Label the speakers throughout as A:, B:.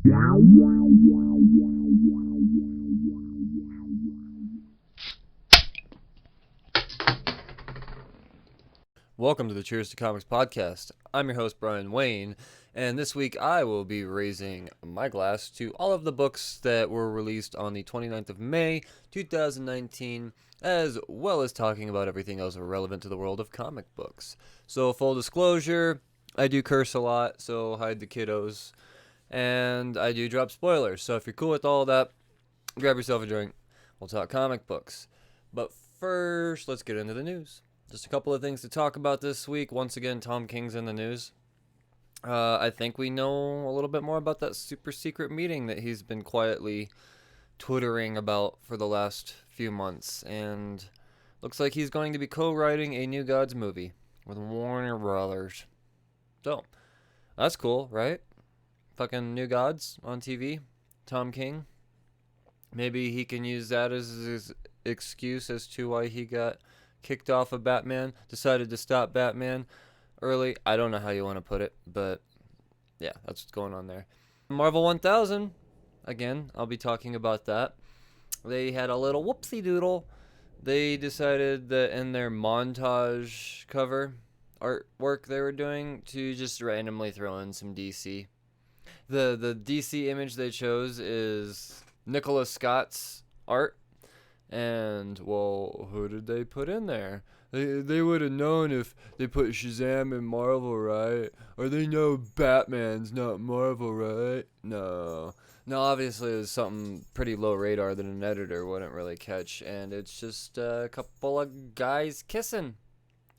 A: Welcome to the Cheers to Comics podcast. I'm your host, Brian Wayne, and this week I will be raising my glass to all of the books that were released on the 29th of May, 2019, as well as talking about everything else relevant to the world of comic books. So, full disclosure, I do curse a lot, so hide the kiddos, and I do drop spoilers. So, if you're cool with all that, grab yourself a drink. We'll talk comic books. But first, let's get into the news. Just a couple of things to talk about this week. Once again, Tom King's in the news. I think we know a little bit more about that super secret meeting that he's been quietly twittering about for the last few months. And looks like he's going to be co-writing a New Gods movie with Warner Brothers. So, that's cool, right? Fucking New Gods on TV. Tom King. Maybe he can use that as his excuse as to why he got kicked off of Batman, decided to stop Batman early. I don't know how you want to put it, but yeah, that's what's going on there. Marvel 1000, again, I'll be talking about that. They had a little whoopsie doodle. They decided that in their montage cover artwork they were doing to just randomly throw in some DC. The DC image they chose is Nicholas Scott's art. And, well, who did they put in there? They would have known if they put Shazam in Marvel, right? Or they know Batman's not Marvel, right? No, obviously it was something pretty low radar that an editor wouldn't really catch. And it's just a couple of guys kissing.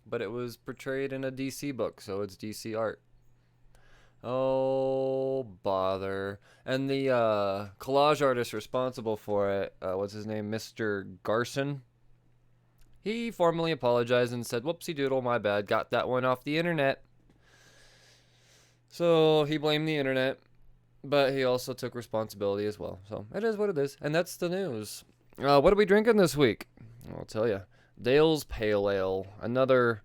A: But it was portrayed in a DC book, so it's DC art. Oh, bother. And the collage artist responsible for it, what's his name, Mr. Garson? He formally apologized and said, whoopsie doodle, my bad, got that one off the internet. So he blamed the internet, but he also took responsibility as well. So it is what it is, and that's the news. What are we drinking this week? I'll tell you. Dale's Pale Ale, another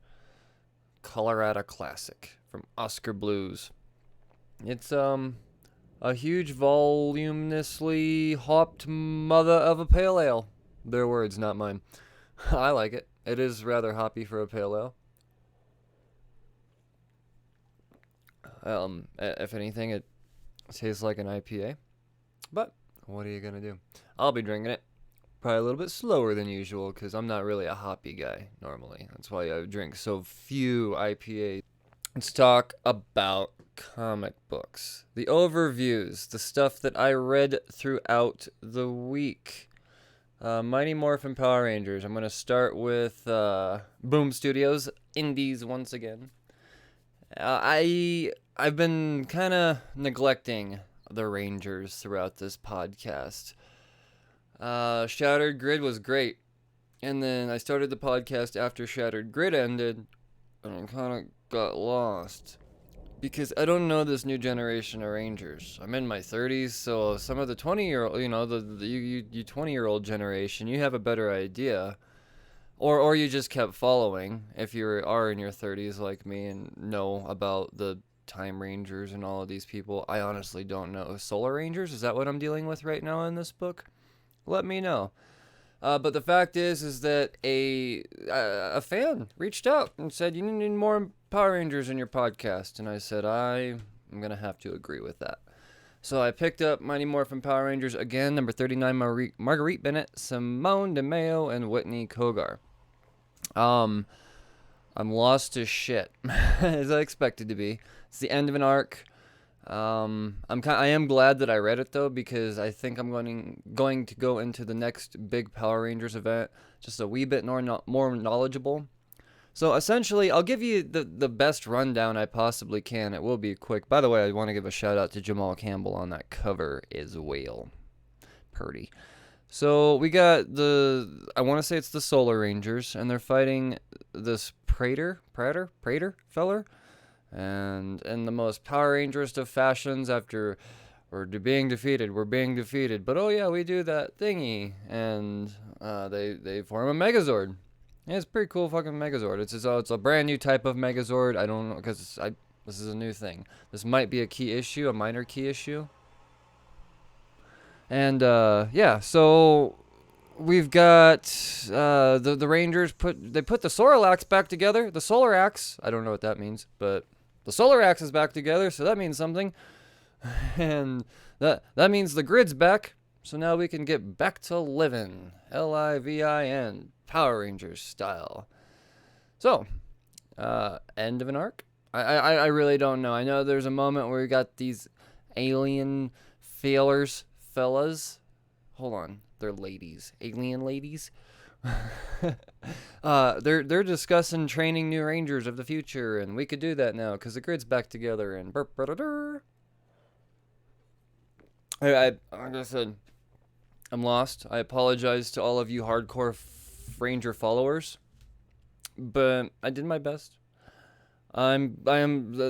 A: Colorado classic from Oscar Blues. It's a huge, voluminously hopped mother of a pale ale. Their words, not mine. I like it. It is rather hoppy for a pale ale. If anything, it tastes like an IPA. But what are you gonna do? I'll be drinking it probably a little bit slower than usual because I'm not really a hoppy guy normally. That's why I drink so few IPAs. Let's talk about comic books. The overviews, the stuff that I read throughout the week. Mighty Morphin Power Rangers. I'm going to start with Boom Studios, Indies once again. I've been kind of neglecting the Rangers throughout this podcast. Shattered Grid was great. And then I started the podcast after Shattered Grid ended, and I kind of got lost. Because I don't know this new generation of Rangers. I'm in my 30s, so some of the 20-year-old, you 20-year-old generation, you have a better idea. Or you just kept following if you are in your 30s like me and know about the Time Rangers and all of these people. I honestly don't know. Solar Rangers? Is that what I'm dealing with right now in this book? Let me know. But the fact is that a fan reached out and said, you need more Power Rangers in your podcast. And I said, I'm going to have to agree with that. So I picked up Mighty Morphin Power Rangers again, number 39, Marguerite Bennett, Simone DeMeo, and Whitney Kogar. I'm lost as shit, as I expected to be. It's the end of an arc. I am glad that I read it though, because I think I'm going to go into the next big Power Rangers event just a wee bit more knowledgeable. So essentially, I'll give you the best rundown I possibly can. It will be quick. By the way, I want to give a shout out to Jamal Campbell on that cover as well. Purdy. So we got I want to say it's the Solar Rangers, and they're fighting this Praetor feller. And in the most Power Rangerist of fashions, after we're being defeated. But oh yeah, we do that thingy, and they form a Megazord. Yeah, it's a pretty cool fucking Megazord. It's a brand new type of Megazord. I don't know, because this is a new thing. This might be a minor key issue. And yeah, so we've got the Rangers put the Soralax back together. The Solar Axe, I don't know what that means, but the Solar Axe is back together, so that means something. And that means the grid's back. So now we can get back to living. Livin, Power Rangers style. So, end of an arc? I really don't know. I know there's a moment where we got these alien fellas. Hold on. They're ladies. Alien ladies? They're discussing training new Rangers of the future, and we could do that now because the grid's back together. And like I said, I'm lost. I apologize to all of you hardcore Ranger followers, but I did my best. I am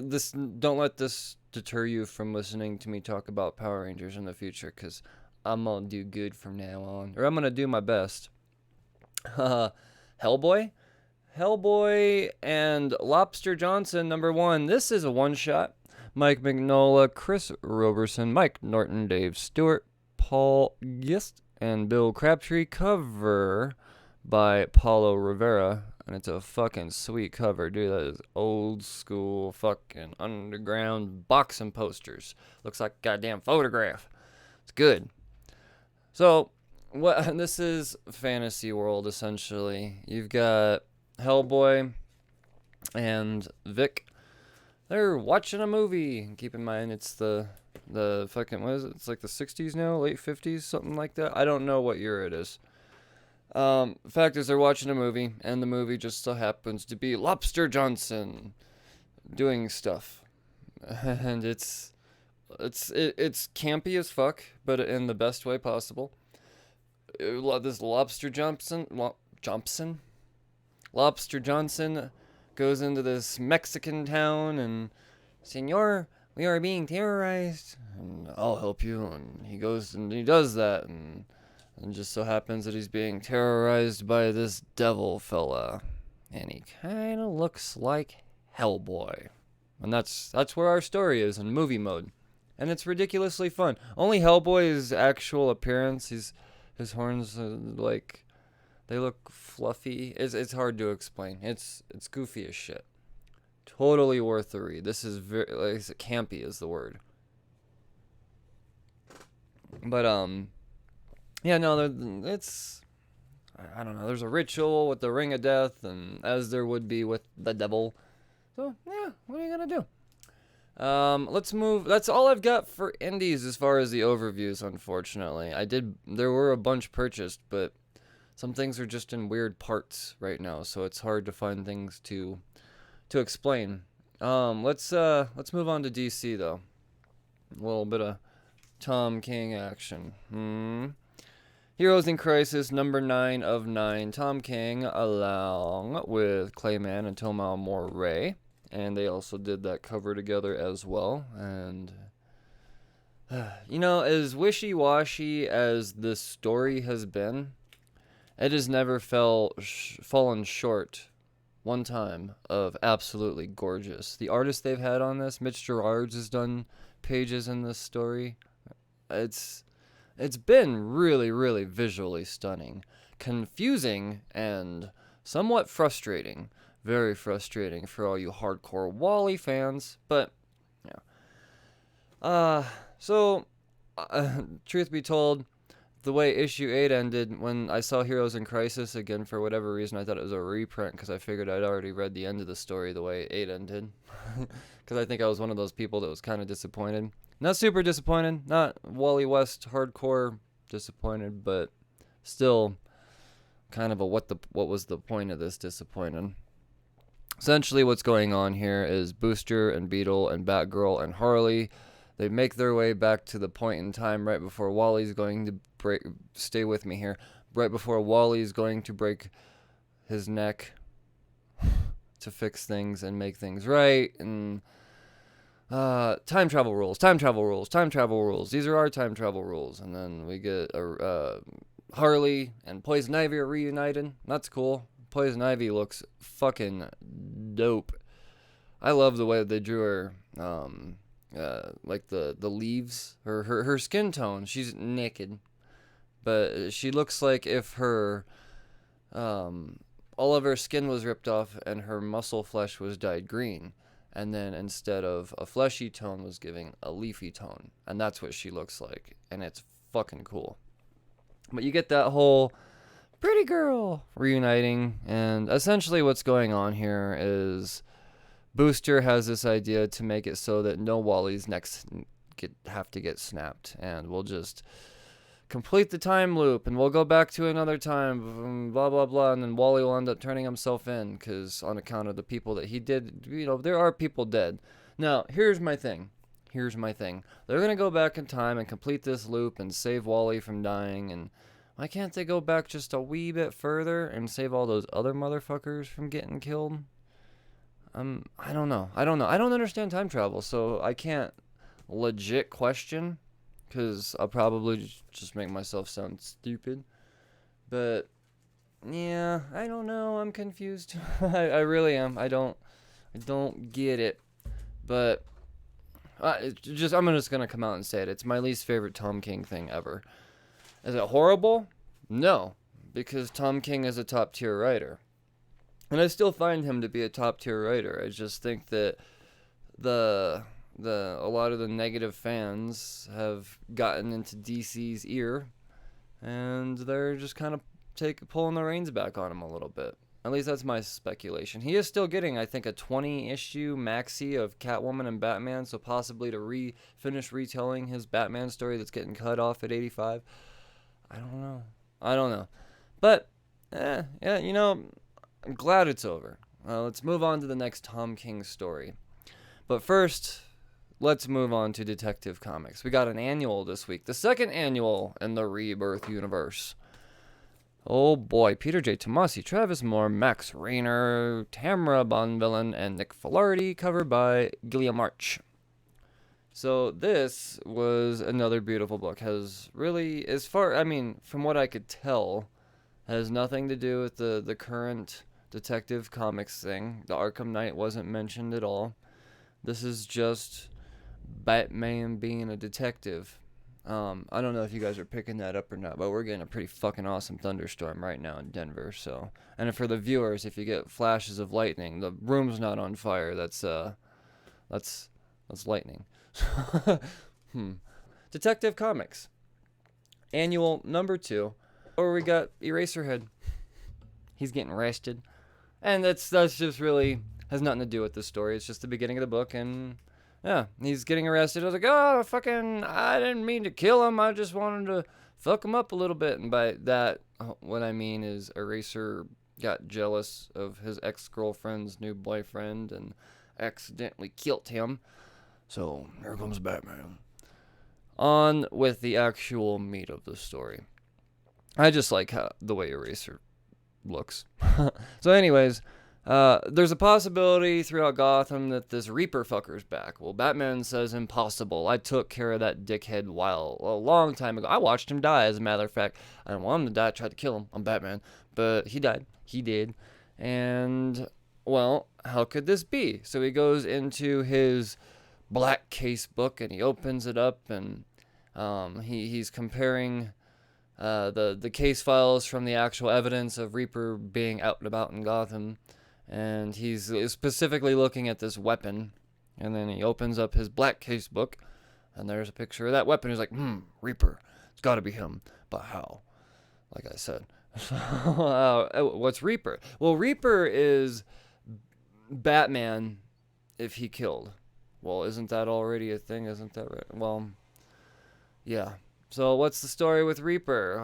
A: this. Don't let this deter you from listening to me talk about Power Rangers in the future, because I'm gonna do good from now on, or I'm gonna do my best. Hellboy and Lobster Johnson #1. This is a one-shot. Mike Mignola, Chris Roberson, Mike Norton, Dave Stewart, Paul Gist, and Bill Crabtree. Cover by Paulo Rivera. And it's a fucking sweet cover, dude. That is old school fucking underground boxing posters. Looks like a goddamn photograph. It's good. So, this is fantasy world, essentially. You've got Hellboy and Vic. They're watching a movie. Keep in mind, it's the fucking, what is it? It's like the 60s now, late 50s, something like that. I don't know what year it is. Fact is, they're watching a movie, and the movie just so happens to be Lobster Johnson doing stuff, and it's campy as fuck, but in the best way possible. This Lobster Johnson goes into this Mexican town, and Senor, we are being terrorized, and I'll help you. And he goes and he does that, and just so happens that he's being terrorized by this devil fella, and he kind of looks like Hellboy. And that's where our story is in movie mode, and it's ridiculously fun. Only Hellboy's actual appearance, his horns like, they look fluffy. It's hard to explain. It's goofy as shit. Totally worth the read. This is very, like, campy is the word. But yeah, no, it's, I don't know. There's a ritual with the Ring of Death, and as there would be with the devil. So yeah, what are you gonna do? Let's move. That's all I've got for indies as far as the overviews. Unfortunately, there were a bunch purchased, but some things are just in weird parts right now, so it's hard to find things to explain. Let's move on to DC though. A little bit of Tom King action. Heroes in Crisis #9 of 9. Tom King along with Clayman and Tomao Moray. And they also did that cover together as well. And, as wishy-washy as this story has been, it has never fallen short one time of absolutely gorgeous. The artist they've had on this, Mitch Gerards, has done pages in this story. It's been really, really visually stunning, confusing, and somewhat frustrating. Very frustrating for all you hardcore Wally fans, but yeah. Truth be told, the way issue 8 ended, when I saw Heroes in Crisis again, for whatever reason, I thought it was a reprint, because I figured I'd already read the end of the story the way 8 ended. Because I think I was one of those people that was kind of disappointed. Not super disappointed, not Wally West hardcore disappointed, but still kind of a what was the point of this disappointed. Essentially what's going on here is Booster and Beetle and Batgirl and Harley, they make their way back to the point in time right before Wally's going to stay with me here, right before Wally's going to break his neck to fix things and make things right. And time travel rules. These are our time travel rules. And then we get Harley and Poison Ivy are reunited. That's cool. Poison Ivy looks fucking dope. I love the way they drew her like the leaves, her skin tone. She's naked, but she looks like if her all of her skin was ripped off and her muscle flesh was dyed green, and then instead of a fleshy tone was giving a leafy tone, and that's what she looks like, and it's fucking cool. But you get that whole pretty girl reuniting, and essentially what's going on here is Booster has this idea to make it so that no Wally's necks have to get snapped, and we'll just complete the time loop, and we'll go back to another time, blah, blah, blah, and then Wally will end up turning himself in, because on account of the people that he did, there are people dead. Now, here's my thing. They're going to go back in time and complete this loop and save Wally from dying, and why can't they go back just a wee bit further and save all those other motherfuckers from getting killed? I don't know. I don't understand time travel, so I can't legit question, because I'll probably just make myself sound stupid. But, yeah, I don't know. I'm confused. I really am. I don't get it. But I'm just going to come out and say it. It's my least favorite Tom King thing ever. Is it horrible? No, because Tom King is a top-tier writer. And I still find him to be a top-tier writer. I just think that a lot of the negative fans have gotten into DC's ear, and they're just kind of pulling the reins back on him a little bit. At least that's my speculation. He is still getting, I think, a 20-issue maxi of Catwoman and Batman, so possibly to finish retelling his Batman story that's getting cut off at 85. I don't know. But, yeah, I'm glad it's over. Let's move on to the next Tom King story. But first, let's move on to Detective Comics. We got an annual this week, the second annual in the Rebirth universe. Oh boy, Peter J. Tomasi, Travis Moore, Max Rayner, Tamara Bonvillain, and Nick Filardi, covered by Gilliam March. So this was another beautiful book. Has really, from what I could tell, has nothing to do with the current Detective Comics thing. The Arkham Knight wasn't mentioned at all. This is just Batman being a detective. I don't know if you guys are picking that up or not, but we're getting a pretty fucking awesome thunderstorm right now in Denver. So, and for the viewers, if you get flashes of lightning, the room's not on fire. That's lightning. Detective Comics, annual number 2, or we got Eraserhead. He's getting arrested, and that's just really has nothing to do with the story. It's just the beginning of the book, and yeah, he's getting arrested. I was like, oh, I didn't mean to kill him. I just wanted to fuck him up a little bit. And by that, what I mean is Eraser got jealous of his ex-girlfriend's new boyfriend and accidentally killed him. So, here comes Batman. On with the actual meat of the story. I just like the way Eraser looks. So anyways, there's a possibility throughout Gotham that this Reaper fucker's back. Well, Batman says impossible. I took care of that dickhead a long time ago. I watched him die, as a matter of fact. I didn't want him to die. I tried to kill him. I'm Batman. But he died. He did. And, well, how could this be? So he goes into his black case book and he opens it up, and he's comparing the case files from the actual evidence of Reaper being out and about in Gotham. And he's specifically looking at this weapon. And then he opens up his black case book, and there's a picture of that weapon. He's like, Reaper. It's got to be him. But how? Like I said. What's Reaper? Well, Reaper is Batman if he killed. Well, isn't that already a thing? Isn't that right? Well, yeah. So what's the story with Reaper?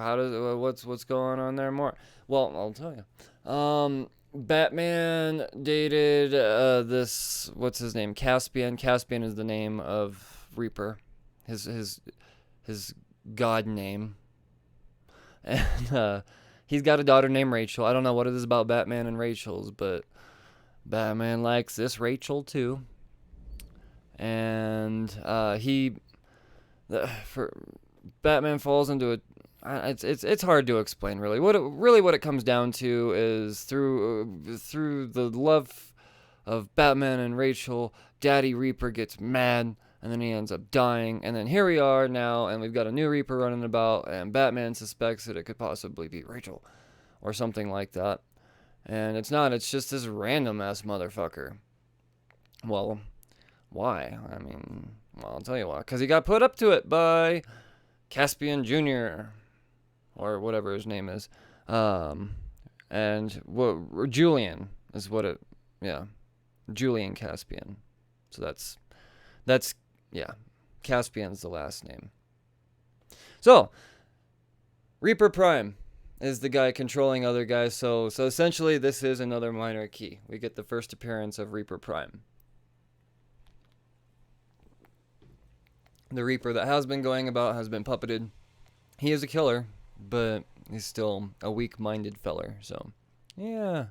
A: What's going on there more? Well, I'll tell you. Batman dated this, what's his name? Caspian. Caspian is the name of Reaper, his god name. And he's got a daughter named Rachel. I don't know what it is about Batman and Rachel's, but Batman likes this Rachel too. And Batman falls into a. It's hard to explain really. What it comes down to is through the love of Batman and Rachel, Daddy Reaper gets mad and then he ends up dying, and then here we are now, and we've got a new Reaper running about, and Batman suspects that it could possibly be Rachel, or something like that. And it's not, it's just this random-ass motherfucker. Well, why? I mean, well, I'll tell you why. Because he got put up to it by Caspian Jr., or whatever his name is. And Julian is what it, yeah, Julian Caspian. So that's yeah, Caspian's the last name. So, Reaper Prime is the guy controlling other guys. So essentially, this is another minor key. We get the first appearance of Reaper Prime. The Reaper that has been going about has been puppeted. He is a killer, but he's still a weak-minded feller. So, yeah.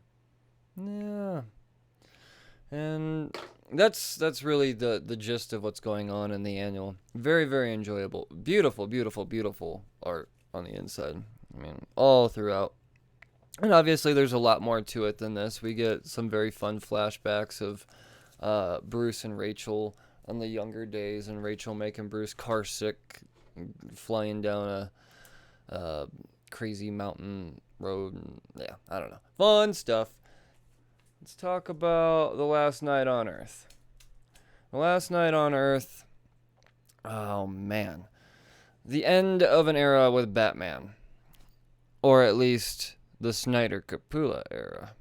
A: And that's really the gist of what's going on in the annual. Very, very enjoyable. Beautiful, beautiful, beautiful art on the inside. I mean, all throughout. And obviously there's a lot more to it than this. We get some very fun flashbacks of Bruce and Rachel on the younger days, and Rachel making Bruce car sick, flying down a crazy mountain road. And, yeah, I don't know. Fun stuff. Let's talk about The Last Night on Earth. The Last Night on Earth. Oh, man. The end of an era with Batman. Or at least the Snyder-Capullo era.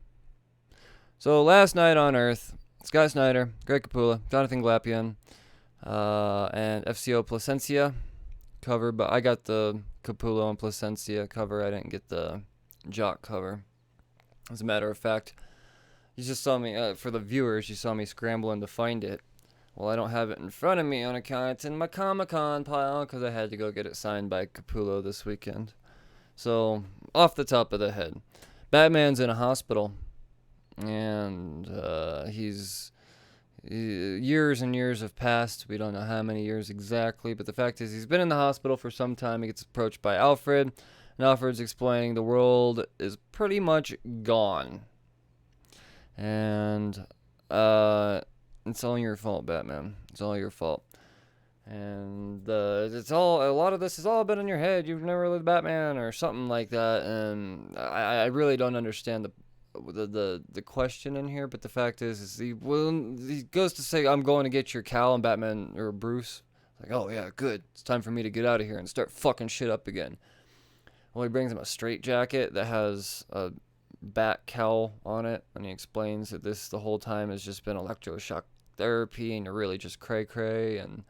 A: So, Last Night on Earth. Scott Snyder, Greg Capullo, Jonathan Glapion, and FCO Placencia cover. But I got the Capullo and Placencia cover. I didn't get the Jock cover. As a matter of fact, you just saw me, for the viewers, you saw me scrambling to find it. Well, I don't have it in front of me on account it's in my Comic-Con pile because I had to go get it signed by Capullo this weekend. So, off the top of the head, Batman's in a hospital, and years and years have passed. We don't know how many years exactly, but the fact is he's been in the hospital for some time. He gets approached by Alfred, and Alfred's explaining the world is pretty much gone. And it's all your fault, Batman. It's all your fault. And a lot of this has all been in your head. You've never lived Batman or something like that. And I really don't understand the question in here. But the fact is he goes to say, "I'm going to get your cow," and Batman or Bruce like, "Oh yeah, good. It's time for me to get out of here and start fucking shit up again." Well, he brings him a straitjacket that has a bat cowl on it, and he explains that this the whole time has just been electroshock therapy, and you're really just cray-cray, and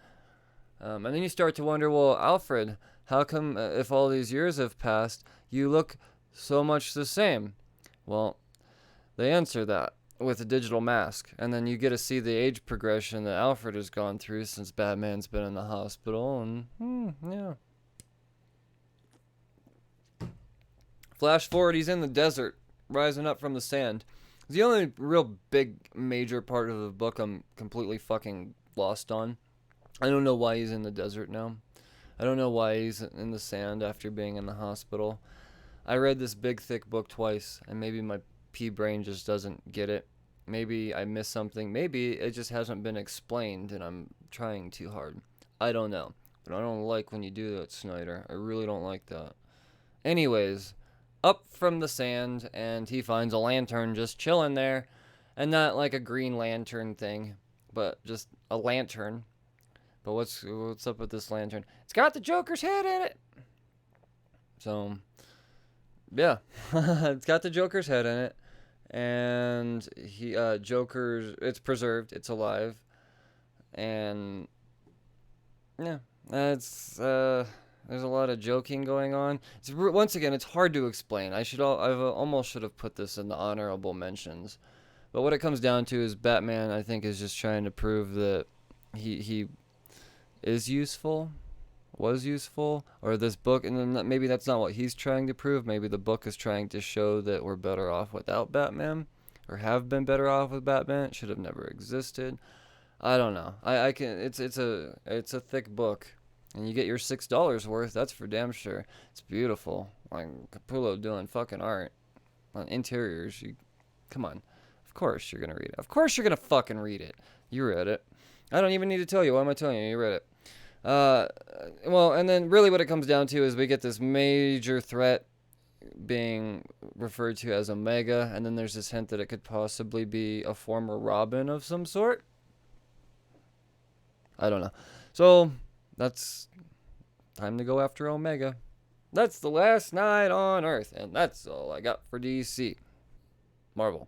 A: then you start to wonder, well, Alfred, how come if all these years have passed, you look so much the same? Well, they answer that with a digital mask, and then you get to see the age progression that Alfred has gone through since Batman's been in the hospital, and yeah. Flash forward, he's in the desert, rising up from the sand. It's the only real big major part of the book I'm completely fucking lost on. I don't know why he's in the desert now. I don't know why he's in the sand after being in the hospital. I read this big thick book twice, and maybe my pea brain just doesn't get it. Maybe I missed something. Maybe it just hasn't been explained and I'm trying too hard. I don't know. But I don't like when you do that, Snyder. I really don't like that. Anyways, up from the sand, and he finds a lantern just chilling there. And not like a Green Lantern thing, but just a lantern. But what's up with this lantern? It's got the Joker's head in it. So, yeah. It's got the Joker's head in it. And it's preserved. It's alive. And, yeah. There's a lot of joking going on. Once again, it's hard to explain. I almost should have put this in the honorable mentions. But what it comes down to is Batman, I think, is just trying to prove that he is useful, was useful, or this book, and then maybe that's not what he's trying to prove. Maybe the book is trying to show that we're better off without Batman, or have been better off with Batman. It should have never existed. I don't know. It's a thick book, and you get your $6 worth. That's for damn sure. It's beautiful. Like Capullo doing fucking art on interiors. Come on. Of course you're gonna read it. Of course you're gonna fucking read it. You read it. I don't even need to tell you. Why am I telling you? You read it. Well, and then really what it comes down to is we get this major threat being referred to as Omega, and then there's this hint that it could possibly be a former Robin of some sort. I don't know. So, that's time to go after Omega. That's the last night on Earth, and that's all I got for DC. Marvel.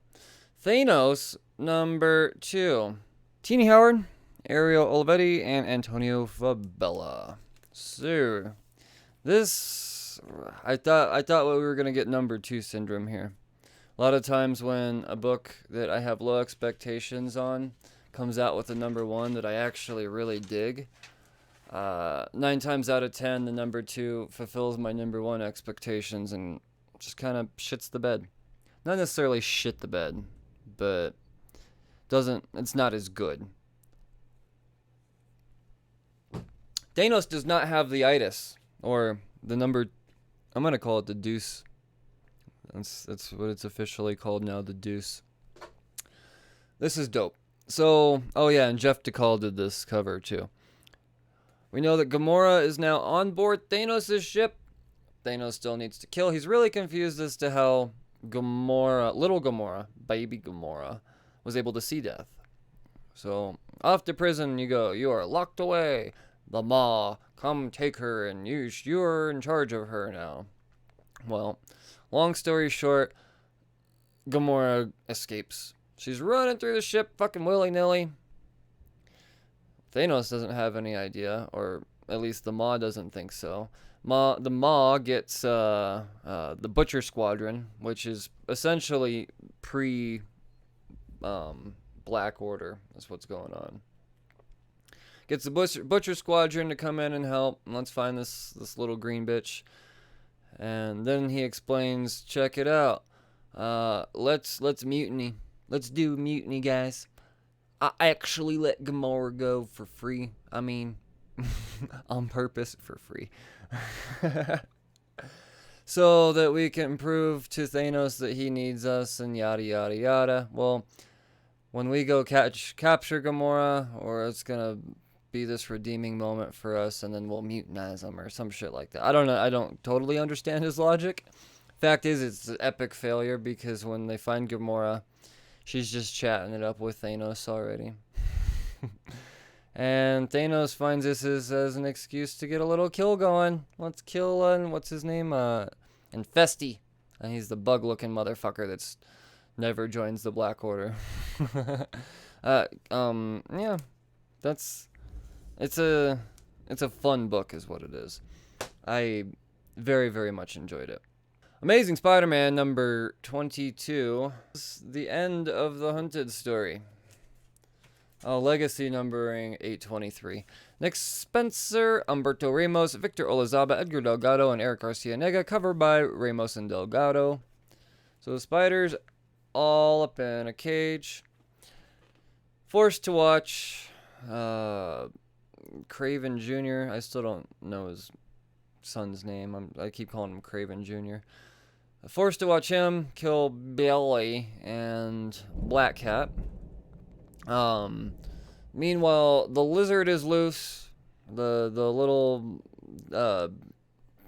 A: Thanos, number 2. Teeny Howard, Ariel Olivetti, and Antonio Fabella. So, this, I thought we were going to get number 2 syndrome here. A lot of times when a book that I have low expectations on comes out with a number 1 that I actually really dig, 9 times out of 10, the number 2 fulfills my number 1 expectations and just kind of shits the bed. Not necessarily shit the bed, but it's not as good. Thanos does not have the itis, or the number, I'm going to call it the deuce. That's what it's officially called now, the deuce. This is dope. So, oh yeah, and Jeff DeCall did this cover too. We know that Gamora is now on board Thanos' ship. Thanos still needs to kill. He's really confused as to how little Gamora, baby Gamora, was able to see death. So, off to prison you go. You are locked away. The Maw, come take her, and you're in charge of her now. Well, long story short, Gamora escapes. She's running through the ship fucking willy-nilly. Thanos doesn't have any idea, or at least the Maw doesn't think so. The Maw gets the Butcher Squadron, which is essentially Black Order. That's what's going on. Gets the Butcher Squadron to come in and help. Let's find this little green bitch. And then he explains, check it out. Let's mutiny. Let's do mutiny, guys. I actually let Gamora go for free. I mean, on purpose for free. So that we can prove to Thanos that he needs us and yada yada yada. Well, when we go capture Gamora, or it's gonna be this redeeming moment for us, and then we'll mutinize him or some shit like that. I don't know. I don't totally understand his logic. Fact is, it's an epic failure because when they find Gamora, she's just chatting it up with Thanos already. And Thanos finds this as an excuse to get a little kill going. Let's kill, what's his name? Infesti. And he's the bug-looking motherfucker that's never joins the Black Order. Yeah. It's a fun book is what it is. I very, very much enjoyed it. Amazing Spider-Man number 22. This is the end of the Hunted story. Legacy numbering 823. Nick Spencer, Humberto Ramos, Victor Olazaba, Edgar Delgado, and Eric Garcia Nega. Covered by Ramos and Delgado. So the spiders all up in a cage. Forced to watch Craven Jr. I still don't know his son's name. I keep calling him Craven Jr. Forced to watch him kill Billy and Black Cat. Meanwhile, the lizard is loose. The little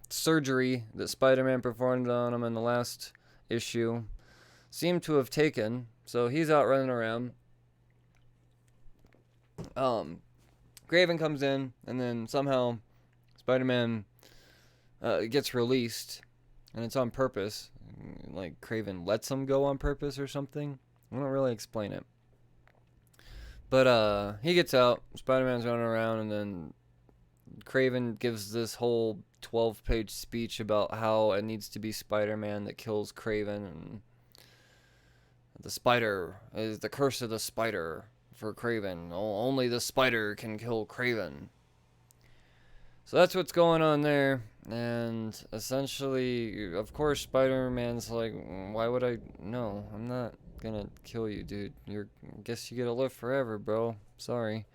A: surgery that Spider-Man performed on him in the last issue seemed to have taken. So he's out running around. Craven comes in, and then somehow Spider-Man gets released, and it's on purpose. Like Craven lets him go on purpose or something. I don't really explain it. But he gets out, Spider-Man's running around, and then Craven gives this whole 12-page speech about how it needs to be Spider-Man that kills Craven, and the spider is the curse of the spider for Craven. Only the spider can kill Craven. So that's what's going on there. And essentially, of course, Spider-Man's like, why would I? No, I'm not gonna kill you, dude. I guess you get to live forever, bro. Sorry.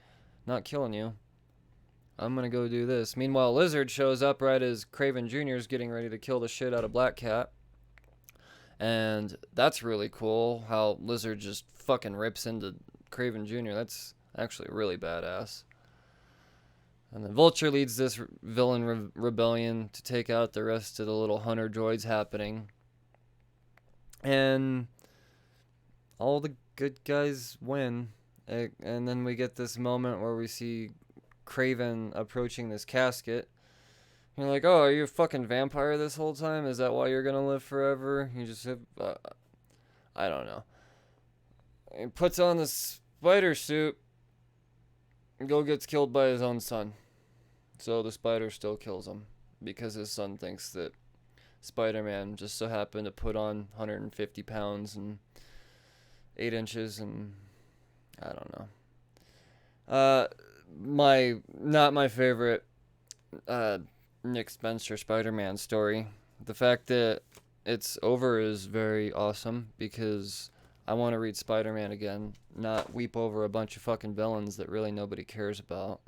A: Not killing you. I'm gonna go do this. Meanwhile, Lizard shows up right as Craven Jr. is getting ready to kill the shit out of Black Cat. And that's really cool, how Lizard just fucking rips into Craven Jr. Actually, really badass. And then Vulture leads this villain rebellion to take out the rest of the little hunter droids happening. And all the good guys win. And then we get this moment where we see Kraven approaching this casket. You're like, oh, are you a fucking vampire this whole time? Is that why you're gonna live forever? You just have, I don't know. He puts on the spider suit and gets killed by his own son. So the spider still kills him because his son thinks that Spider-Man just so happened to put on 150 pounds and 8 inches, and I don't know. Not my favorite Nick Spencer Spider-Man story. The fact that it's over is very awesome because I want to read Spider-Man again, not weep over a bunch of fucking villains that really nobody cares about.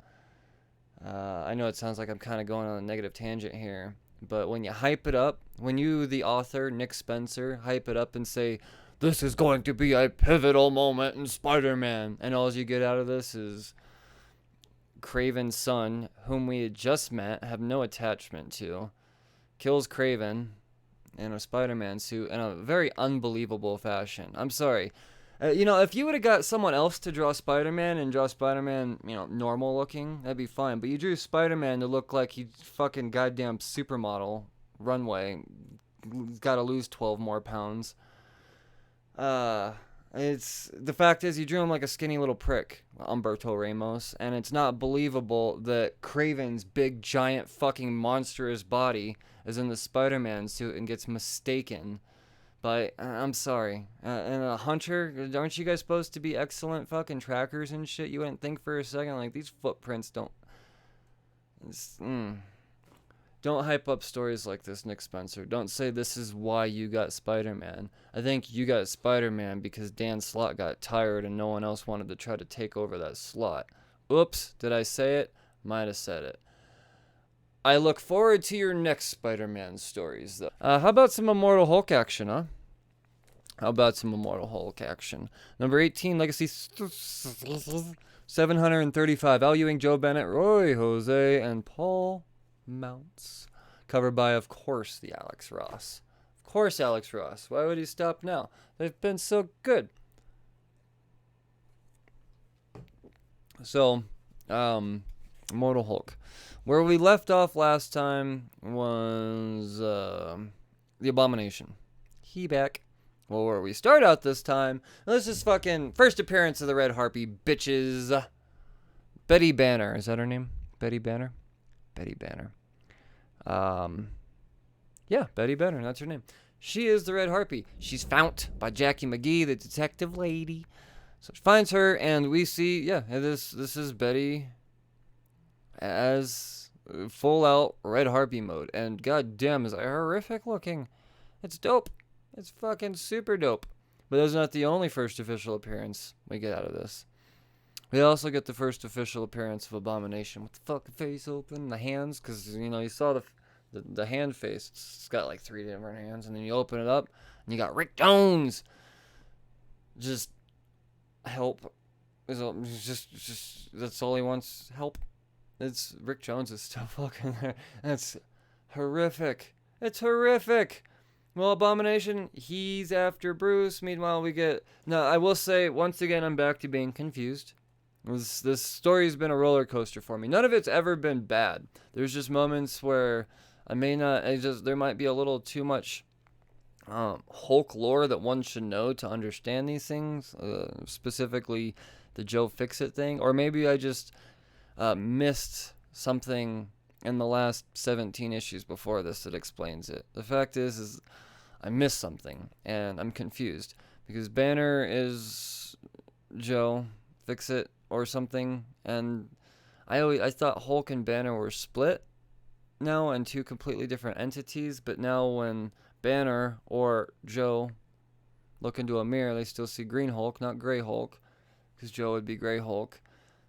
A: I know it sounds like I'm kind of going on a negative tangent here, but when you hype it up, when you, the author, Nick Spencer, hype it up and say, this is going to be a pivotal moment in Spider-Man, and all you get out of this is Kraven's son, whom we had just met, have no attachment to, kills Kraven in a Spider-Man suit in a very unbelievable fashion. I'm sorry. If you would have got someone else to draw Spider-Man and draw Spider-Man, normal looking, that'd be fine. But you drew Spider-Man to look like he's fucking goddamn supermodel runway. He's got to lose 12 more pounds. It's the fact is you drew him like a skinny little prick, Humberto Ramos, and it's not believable that Kraven's big giant fucking monstrous body is in the Spider-Man suit and gets mistaken. But I'm sorry. And a hunter, aren't you guys supposed to be excellent fucking trackers and shit? You wouldn't think for a second like these footprints don't. Don't hype up stories like this, Nick Spencer. Don't say this is why you got Spider-Man. I think you got Spider-Man because Dan Slott got tired and no one else wanted to try to take over that slot. Oops, did I say it? Might have said it. I look forward to your next Spider-Man stories, though. How about some Immortal Hulk action, huh? How about some Immortal Hulk action? Number 18, Legacy 735. Al Ewing, Joe Bennett, Roy Jose, and Paul Mounts. Covered by, of course, the Alex Ross. Of course, Alex Ross. Why would he stop now? They've been so good. So, Immortal Hulk. Where we left off last time was the Abomination. He back. Well, where we start out this time, this is fucking first appearance of the Red Harpy bitches. Betty Banner. Is that her name? Betty Banner? Betty Banner. Yeah, Betty Banner. That's her name. She is the Red Harpy. She's found by Jackie McGee, the detective lady. So she finds her, and we see, this is Betty as full out Red Harpy mode. And goddamn, is it horrific looking. It's dope. It's fucking super dope. But that's not the only first official appearance we get out of this. We also get the first official appearance of Abomination with the fucking face open, the hands, because, you saw the hand face. It's got like 3 different hands, and then you open it up, and you got Rick Jones. Just help. Just that's all he wants, help. It's Rick Jones is still fucking there. That's horrific. It's horrific. Well, Abomination, he's after Bruce. Meanwhile, we get... Now, I will say, once again, I'm back to being confused. This story's been a roller coaster for me. None of it's ever been bad. There's just moments where there might be a little too much Hulk lore that one should know to understand these things. Specifically, the Joe Fixit thing. Or maybe I just missed something in the last 17 issues before this that explains it. The fact is I missed something, and I'm confused. Because Banner is Joe Fixit or something, and I thought Hulk and Banner were split now and 2 completely different entities, but now when Banner or Joe look into a mirror, they still see Green Hulk, not Gray Hulk, because Joe would be Gray Hulk.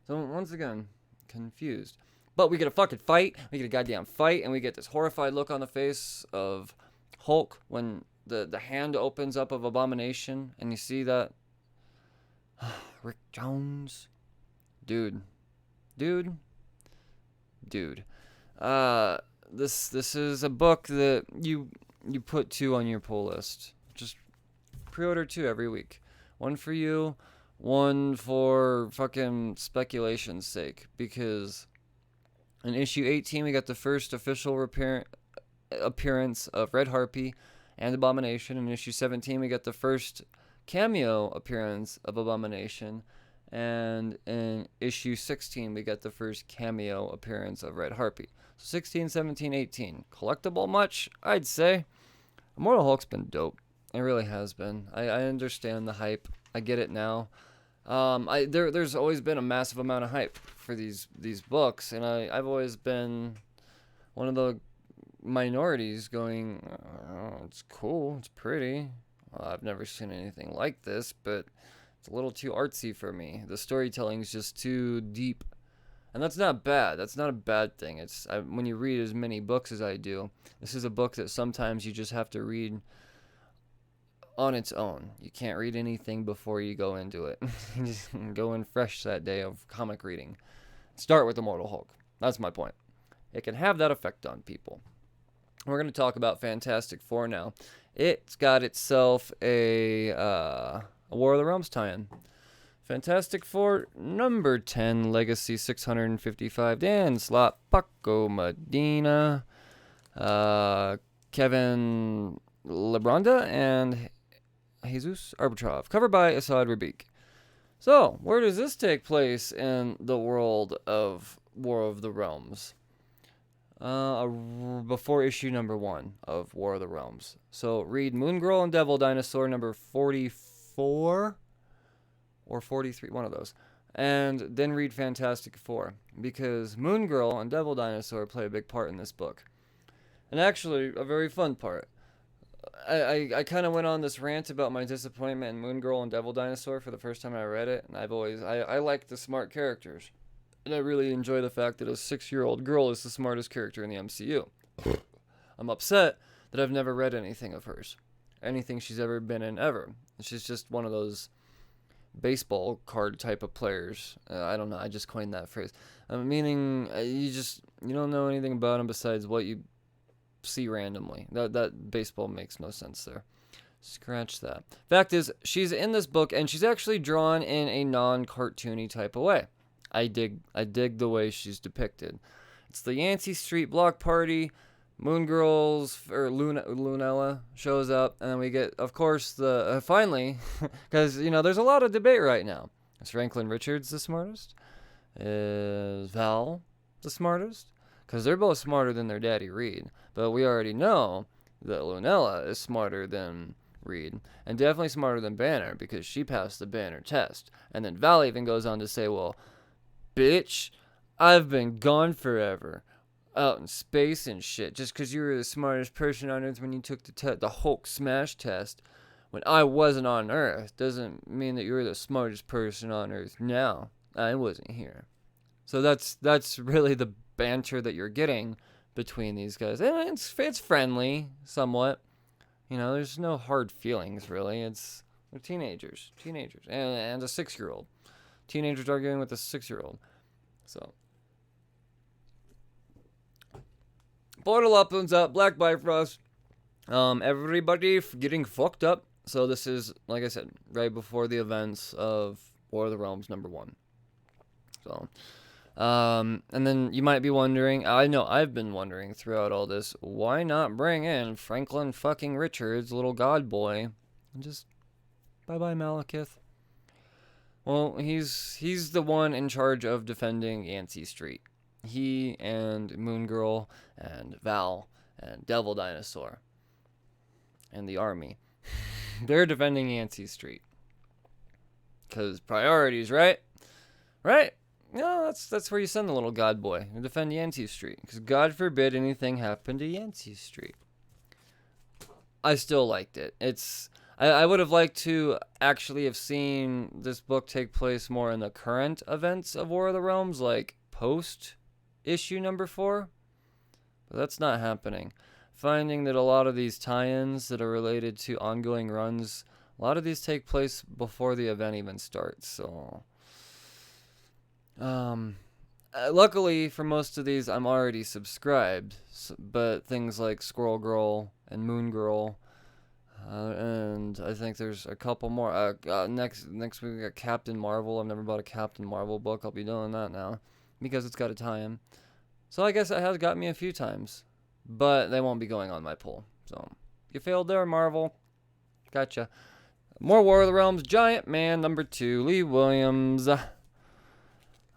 A: So once again, confused. But we get a fucking fight, we get a goddamn fight, and we get this horrified look on the face of Hulk when the hand opens up of Abomination, and you see that Rick Jones. dude, dude, dude. This is a book that you put 2 on your pull list. Just pre-order 2 every week. One for you, one for fucking speculation's sake. Because in issue 18, we got the first official appearance of Red Harpy and Abomination. In issue 17, we got the first cameo appearance of Abomination. And in issue 16, we got the first cameo appearance of Red Harpy. So 16, 17, 18. Collectible much? I'd say. Immortal Hulk's been dope. It really has been. I understand the hype. I get it now. There's always been a massive amount of hype for these books, and I've always been one of the minorities going, oh, it's cool, it's pretty. I've never seen anything like this, but it's a little too artsy for me. The storytelling's just too deep. And that's not bad. That's not a bad thing. When you read as many books as I do, this is a book that sometimes you just have to read on its own. You can't read anything before you go into it. You just go in fresh that day of comic reading. Start with Immortal Hulk. That's my point. It can have that effect on people. We're going to talk about Fantastic Four now. It's got itself a War of the Realms tie-in. Fantastic Four number 10, Legacy 655, Dan Slott, Paco Medina, Kevin Lebronda, and Jesus Arbitrov. Covered by Asad Rabik. So, where does this take place in the world of War of the Realms? Before issue number 1 of War of the Realms. So, read Moon Girl and Devil Dinosaur number 44 or 43, one of those. And then read Fantastic Four, because Moon Girl and Devil Dinosaur play a big part in this book. And actually, a very fun part. I kind of went on this rant about my disappointment in Moon Girl and Devil Dinosaur for the first time I read it, and I like the smart characters. And I really enjoy the fact that a 6-year-old girl is the smartest character in the MCU. I'm upset that I've never read anything of hers. Anything she's ever been in, ever. She's just one of those baseball card type of players. I don't know, I just coined that phrase. Meaning, you don't know anything about them besides what you see randomly. That baseball makes no sense there. Scratch that. Fact is, she's in this book, and she's actually drawn in a non-cartoony type of way. I dig the way she's depicted. It's the Yancey Street block party. Moon Girls, or Lunella, shows up, and then we get, of course, the finally, because there's a lot of debate right now. Is Franklin Richards the smartest? Is Val the smartest? Because they're both smarter than their daddy Reed, but we already know that Lunella is smarter than Reed, and definitely smarter than Banner, because she passed the Banner test. And then Val even goes on to say, well, bitch, I've been gone forever, out in space and shit, just because you were the smartest person on Earth when you took the Hulk smash test when I wasn't on Earth doesn't mean that you're the smartest person on Earth now. I wasn't here. So that's really the banter that you're getting between these guys. And it's friendly, somewhat. There's no hard feelings, really. They're teenagers. And a 6-year-old. Teenagers arguing with a 6-year-old. So, portal opens up, Black Bifrost. Everybody getting fucked up. So this is, like I said, right before the events of War of the Realms number 1. So, and then you might be wondering, I know I've been wondering throughout all this, why not bring in Franklin fucking Richards, little god boy, and just bye-bye Malekith. Well, he's the one in charge of defending Yancey Street. He and Moon Girl and Val and Devil Dinosaur and the army. They're defending Yancey Street. Because priorities, right? Right? No, that's where you send the little god boy to defend Yancey Street. Because God forbid anything happen to Yancey Street. I still liked it. I would have liked to actually have seen this book take place more in the current events of War of the Realms, like post issue number 4. But that's not happening. Finding that a lot of these tie-ins that are related to ongoing runs, a lot of these take place before the event even starts. So Luckily for most of these, I'm already subscribed, but things like Squirrel Girl and Moon Girl, and I think there's a couple more. Next week we got Captain Marvel. I've never bought a Captain Marvel book. I'll be doing that now because it's got a tie-in. So I guess it has got me a few times, but they won't be going on my poll. So you failed there, Marvel. Gotcha. More War of the Realms. Giant Man #2. Lee Williams.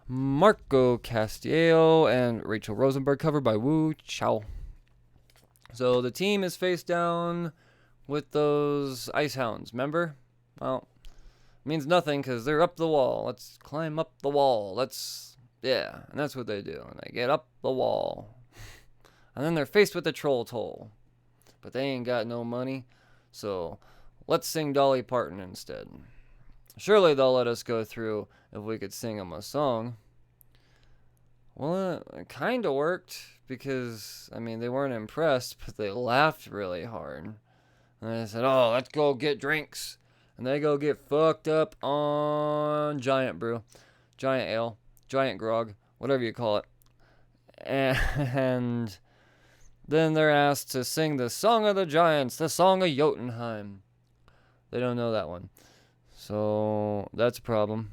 A: Marco Castiello and Rachel Rosenberg, covered by Wu Chao. So the team is face down with those ice hounds, remember? Well, it means nothing because they're up the wall. Let's climb up the wall. Yeah, and that's what they do. And they get up the wall. And then they're faced with the troll toll. But they ain't got no money, so let's sing Dolly Parton instead. Surely they'll let us go through if we could sing them a song. Well, it kind of worked because, they weren't impressed, but they laughed really hard. And they said, oh, let's go get drinks. And they go get fucked up on giant brew, giant ale, giant grog, whatever you call it. And then they're asked to sing the Song of the Giants, the Song of Jotunheim. They don't know that one. So that's a problem.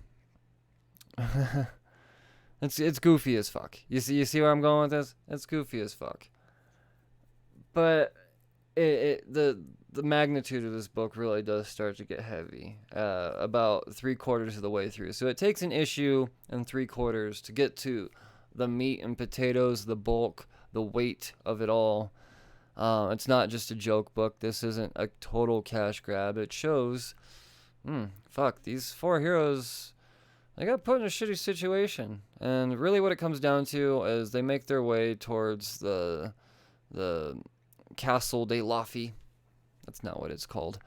A: It's goofy as fuck. You see where I'm going with this? It's goofy as fuck. But the magnitude of this book really does start to get heavy. About 3/4 of the way through. So it takes an issue and 3/4 to get to the meat and potatoes, the bulk, the weight of it all. It's not just a joke book. This isn't a total cash grab. It shows, these 4 heroes, they got put in a shitty situation. And really what it comes down to is they make their way towards the Castle de Laffy. That's not what it's called.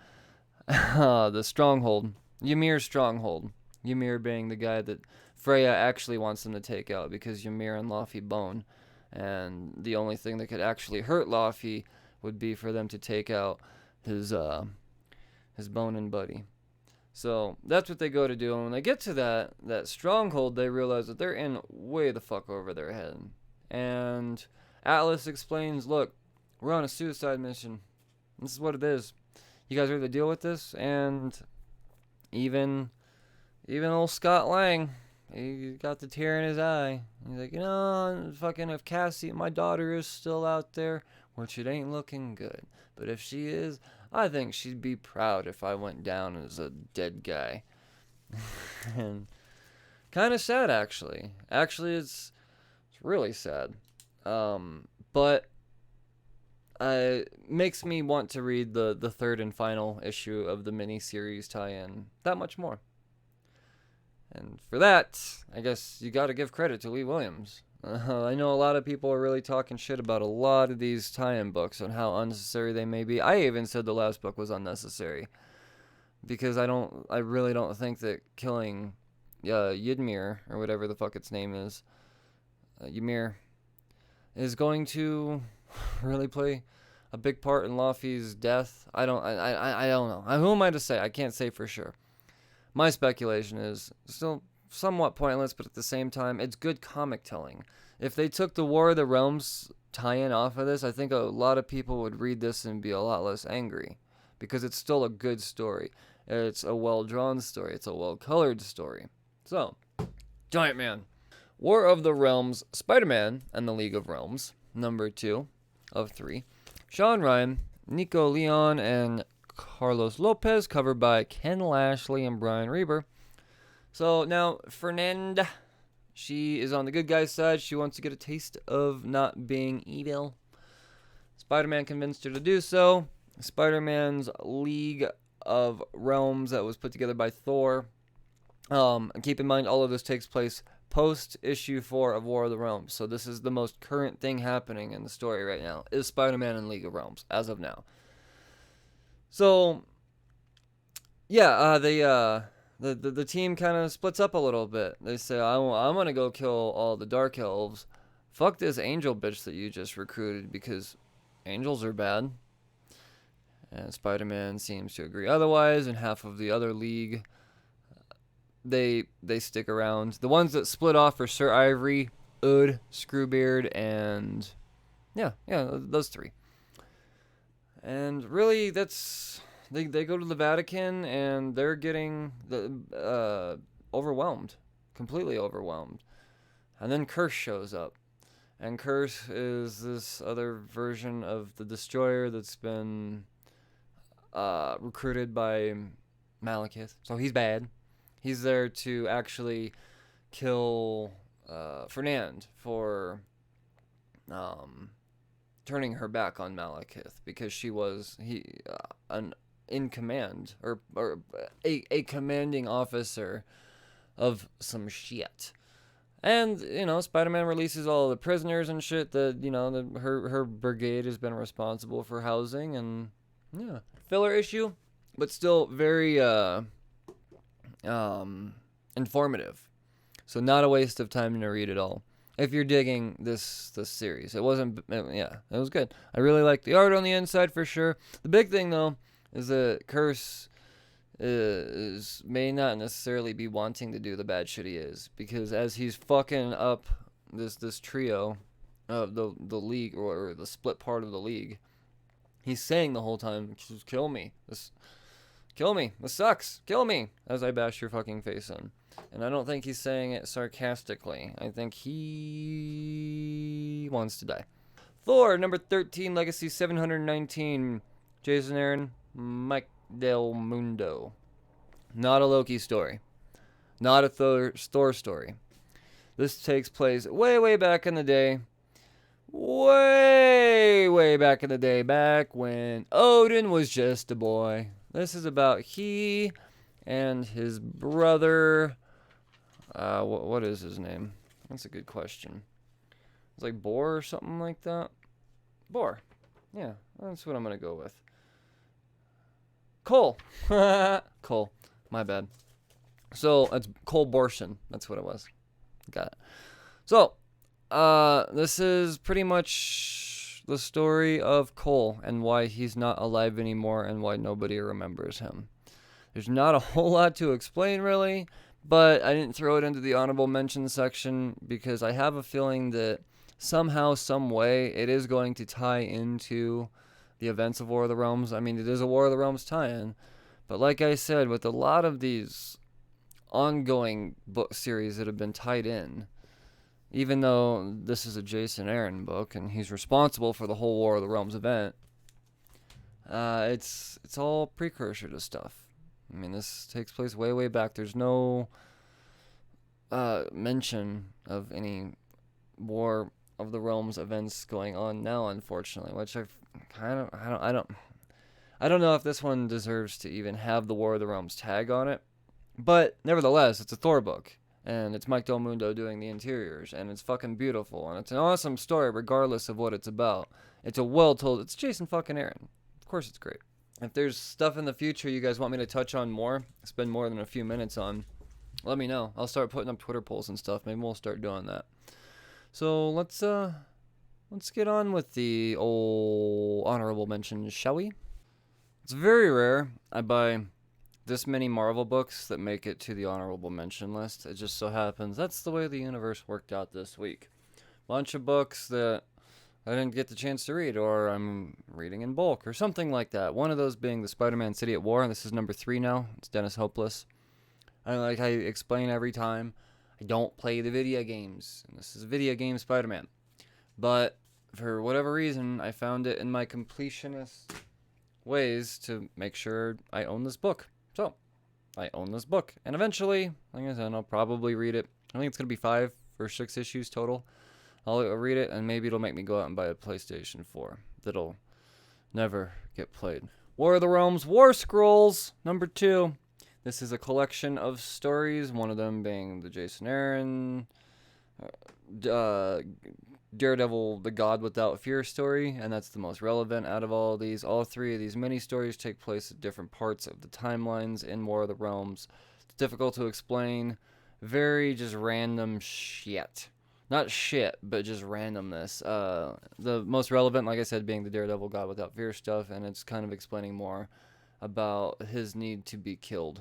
A: The Stronghold. Ymir's Stronghold. Ymir being the guy that Freya actually wants them to take out because Ymir and Laffy bone. And the only thing that could actually hurt Laffy would be for them to take out his bone and buddy. So that's what they go to do. And when they get to that stronghold, they realize that they're in way the fuck over their head. And Atlas explains, look, we're on a suicide mission. This is what it is. You guys ready to deal with this? And even old Scott Lang, he got the tear in his eye. He's like, fucking if Cassie, my daughter, is still out there, which it ain't looking good. But if she is, I think she'd be proud if I went down as a dead guy. And kind of sad, actually. Actually, it's really sad. But it makes me want to read the third and final issue of the miniseries tie-in that much more. And for that, I guess you got to give credit to Lee Williams. I know a lot of people are really talking shit about a lot of these tie-in books and how unnecessary they may be. I even said the last book was unnecessary because I really don't think that killing Ymir, or whatever the fuck its name is, Ymir, is going to really play a big part in Laffy's death. I don't know. Who am I to say? I can't say for sure. My speculation is still somewhat pointless, but at the same time, it's good comic telling. If they took the War of the Realms tie-in off of this, I think a lot of people would read this and be a lot less angry, because it's still a good story. It's a well-drawn story. It's a well-colored story. So, Giant Man. War of the Realms, Spider-Man and the League of Realms, #2 of 3. Sean Ryan, Nico Leon, and Carlos Lopez, covered by Ken Lashley and Brian Reber. So now Fernanda, she is on the good guy's side. She wants to get a taste of not being evil. Spider-Man convinced her to do so. Spider-Man's League of Realms that was put together by Thor. And keep in mind, all of this takes place post issue 4 of War of the Realms. So this is the most current thing happening in the story right now, is Spider-Man and League of Realms, as of now. So, yeah, the team kind of splits up a little bit. They say, I'm going to go kill all the Dark Elves. Fuck this angel bitch that you just recruited, because angels are bad. And Spider-Man seems to agree otherwise, and half of the other league they stick around. The ones that split off are Sir Ivory, Ud, Screwbeard, and yeah, those three. And really, that's they go to the Vatican and they're getting overwhelmed, completely overwhelmed. And then Curse shows up. And Curse is this other version of the Destroyer that's been recruited by Malekith. So he's bad. He's there to actually kill Fernand for turning her back on Malekith because she was an in command or a commanding officer of some shit. And, Spider-Man releases all the prisoners and shit that, her brigade has been responsible for housing. And, yeah. Filler issue, but still very informative. So not a waste of time to read it all. If you're digging this series. It wasn't, it was good. I really like the art on the inside for sure. The big thing, though, is that Curse may not necessarily be wanting to do the bad shit he is, because as he's fucking up this trio of the league or the split part of the league, he's saying the whole time, kill me, this sucks, kill me, as I bash your fucking face in. And I don't think he's saying it sarcastically. I think he wants to die. Thor number 13, Legacy 719, Jason Aaron, Mike Del Mundo. Not a Loki story. Not a Thor story. This takes place way back in the day. Way back in the day. Back when Odin was just a boy. This is about he and his brother. What is his name? That's a good question. It's like Bor or something like that. Bor. Yeah, that's what I'm going to go with. Cole. Cole. My bad. So, it's Cole Borson. That's what it was. Got it. So, this is pretty much the story of Cole and why he's not alive anymore and why nobody remembers him. There's not a whole lot to explain, really, but I didn't throw it into the honorable mention section because I have a feeling that somehow, some way, it is going to tie into the events of War of the Realms. I mean, it is a War of the Realms tie-in. But like I said, with a lot of these ongoing book series that have been tied in, even though this is a Jason Aaron book and he's responsible for the whole War of the Realms event, it's all precursor to stuff. I mean, this takes place way back. There's no mention of any War of the Realms events going on now, unfortunately, which I don't know if this one deserves to even have the War of the Realms tag on it. But nevertheless, it's a Thor book. And it's Mike Del Mundo doing the interiors. And it's fucking beautiful. And it's an awesome story regardless of what it's about. It's a well-told... It's Jason fucking Aaron. Of course it's great. If there's stuff in the future you guys want me to touch on more, spend more than a few minutes on, let me know. I'll start putting up Twitter polls and stuff. Maybe we'll start doing that. So let's get on with the old honorable mentions, shall we? It's very rare I buy this many Marvel books that make it to the honorable mention list. It just so happens that's the way the universe worked out this week. Bunch of books that I didn't get the chance to read, or I'm reading in bulk, or something like that. One of those being the Spider-Man City at War, and this is number 3 now. It's Dennis Hopeless. Like I explain every time, I don't play the video games, and this is a video game Spider-Man. But for whatever reason, I found it in my completionist ways to make sure I own this book. So, I own this book. And eventually, like I said, I'll probably read it. I think it's going to be 5 or 6 issues total. I'll read it, and maybe it'll make me go out and buy a PlayStation 4 that'll never get played. War of the Realms, War Scrolls, number 2. This is a collection of stories, one of them being the Jason Aaron, Daredevil, the God Without Fear story, and that's the most relevant out of all of these. All 3 of these mini-stories take place at different parts of the timelines in War of the Realms. It's difficult to explain. Very just random shit. Not shit, but just randomness. The most relevant, like I said, being the Daredevil God Without Fear stuff, and it's kind of explaining more about his need to be killed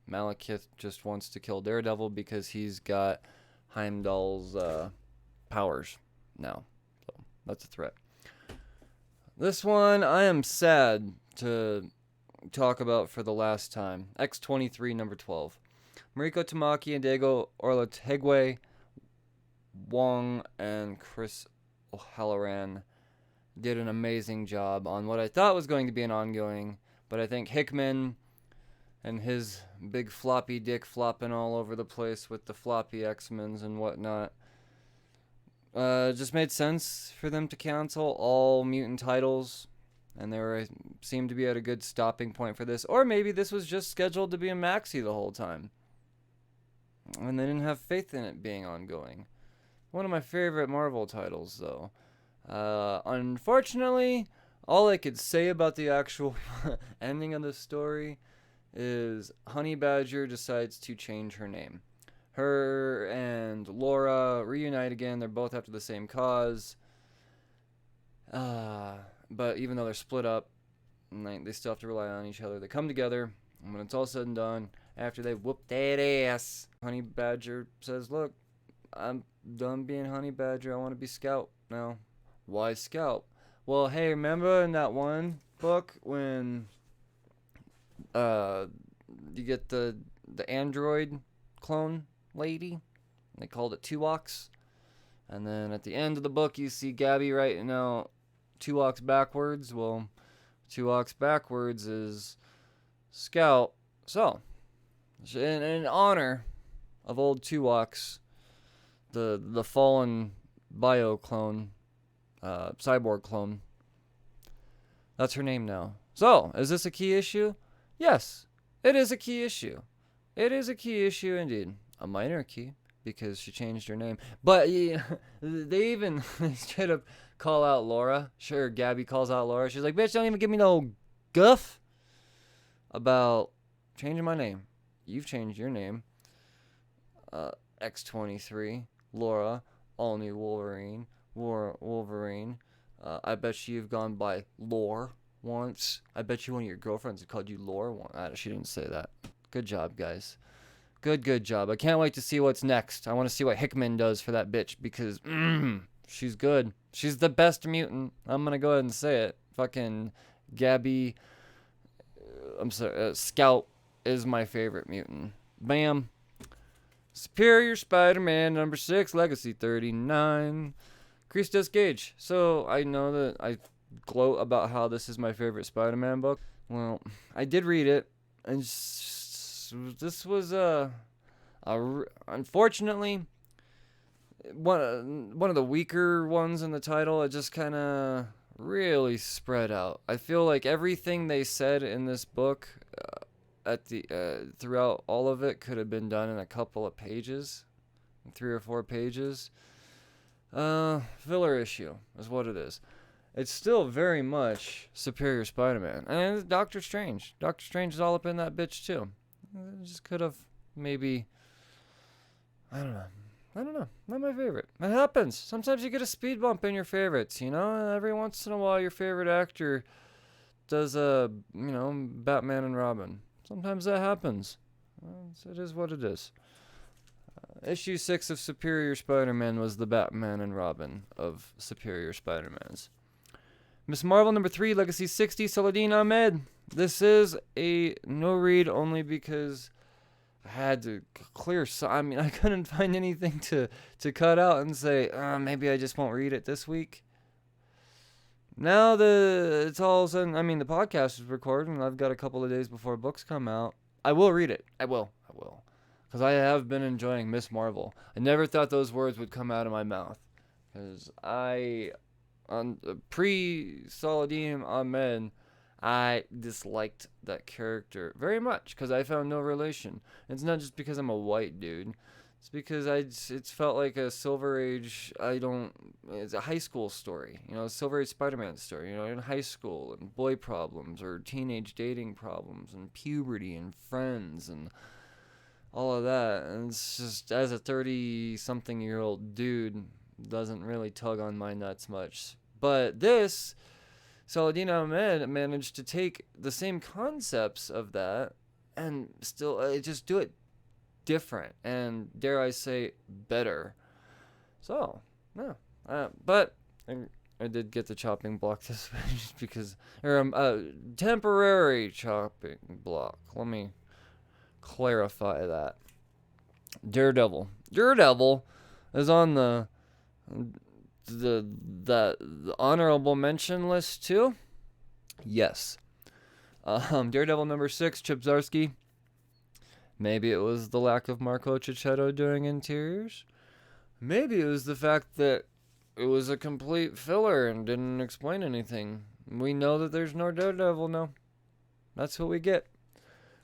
A: Malekith just wants to kill Daredevil because he's got Heimdall's powers now. So that's a threat. This one I am sad to talk about for the last time. X-23 number 12. Mariko Tamaki and Diego Orlategui, Wong, and Chris O'Halloran did an amazing job on what I thought was going to be an ongoing, but I think Hickman and his big floppy dick flopping all over the place with the floppy X-Men's and whatnot, just made sense for them to cancel all mutant titles, and they seemed to be at a good stopping point for this. Or maybe this was just scheduled to be a maxi the whole time, and they didn't have faith in it being ongoing. One of my favorite Marvel titles, though. Unfortunately, all I could say about the actual ending of the story is Honey Badger decides to change her name. Her and Laura reunite again. They're both after the same cause. But even though they're split up, they still have to rely on each other. They come together, and when it's all said and done, after they whoop that ass, Honey Badger says, look, I'm done being Honey Badger. I want to be Scout now. Why Scout? Well, hey, remember in that one book when you get the android clone lady? They called it Tuox. And then at the end of the book, you see Gabby writing out Tuox backwards. Well, Tuox backwards is Scout. So, in honor of old Tuox, the fallen bio clone, cyborg clone, that's her name now. So, is this a key issue? Yes, it is a key issue. It is a key issue indeed. A minor key, because she changed her name. But yeah, they even straight up call out Laura. Sure, Gabby calls out Laura. She's like, bitch, don't even give me no guff about changing my name. You've changed your name. X-23, Laura, all new Wolverine. Wolverine. I bet you've gone by Lore once. I bet you one of your girlfriends had called you Lore once. She didn't say that. Good job, guys. Good job. I can't wait to see what's next. I want to see what Hickman does for that bitch because she's good. She's the best mutant. I'm going to go ahead and say it. Fucking Gabby, Scout is my favorite mutant. Bam. Superior Spider-Man number 6, Legacy 39. Christos Gage. So I know that I gloat about how this is my favorite Spider-Man book. Well, I did read it, and this was unfortunately one of the weaker ones in the title. It just kind of really spread out. I feel like everything they said in this book throughout all of it could have been done in a couple of pages, 3 or 4 pages. Filler issue is what it is. It's still very much Superior Spider-Man. And it's Doctor Strange. Doctor Strange is all up in that bitch too. It just could have maybe, I don't know. Not my favorite. It happens. Sometimes you get a speed bump in your favorites, you know? Every once in a while your favorite actor does Batman and Robin. Sometimes that happens. It is what it is. Issue 6 of Superior Spider-Man was the Batman and Robin of Superior Spider-Mans. Miss Marvel number 3, Legacy 60, Saladin Ahmed. This is a no-read only because I had to clear. I couldn't find anything to cut out and say, maybe I just won't read it this week. Now it's all of a sudden, the podcast is recorded and I've got a couple of days before books come out. I will read it. I will. Because I have been enjoying Miss Marvel. I never thought those words would come out of my mouth. Because on pre-Saladin Ahmed, I disliked that character very much because I found no relation. It's not just because I'm a white dude. It's because it's felt like a Silver Age, it's a high school story. A Silver Age Spider-Man story, in high school and boy problems or teenage dating problems and puberty and friends and all of that. And it's just, as a 30-something-year-old dude, doesn't really tug on my nuts much. But Saladin Ahmed managed to take the same concepts of that and still just do it different and, dare I say, better. So, yeah. But I did get the chopping block this way just because, temporary chopping block. Let me clarify that. Daredevil is on the honorable mention list too. Yes. Daredevil number 6, Chip Zdarsky. Maybe it was the lack of Marco Cicchetto doing interiors. Maybe it was the fact that it was a complete filler and didn't explain anything. We know that there's no Daredevil now. That's what we get.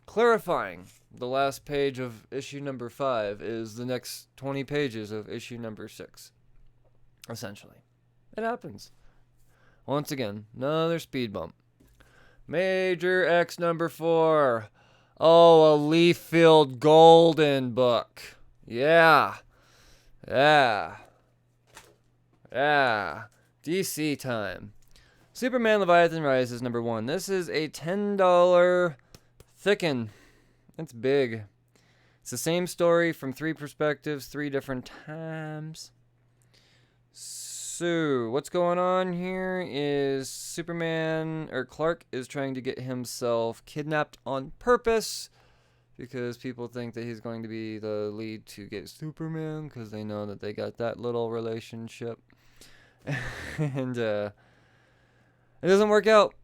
A: Clarifying, the last page of issue number 5 is the next 20 pages of issue number 6. Essentially. It happens. Once again, another speed bump. Major X number 4. Oh, a leaf-filled golden book. Yeah. DC time. Superman Leviathan Rises number 1. This is a $10 thicken. It's big. It's the same story from 3 perspectives, 3 different times. So, what's going on here is Clark is trying to get himself kidnapped on purpose because people think that he's going to be the lead to get Superman because they know that they got that little relationship. And it doesn't work out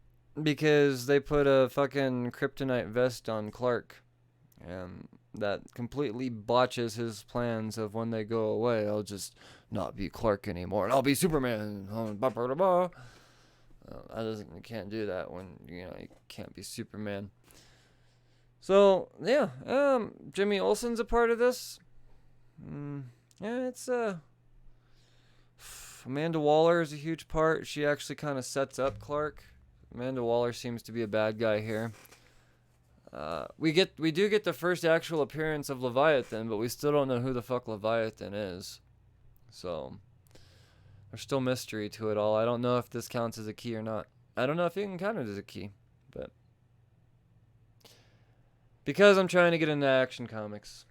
A: because they put a fucking kryptonite vest on Clark, and that completely botches his plans of when they go away, I'll just not be Clark anymore and I'll be Superman. You can't do that when you can't be Superman. So yeah, Jimmy Olsen's a part of this. It's Amanda Waller is a huge part. She actually kind of sets up Clark. Amanda Waller seems to be a bad guy here. We do get the first actual appearance of Leviathan, but we still don't know who the fuck Leviathan is. So there's still mystery to it all. I don't know if this counts as a key or not. I don't know if you can count it as a key, but because I'm trying to get into Action Comics,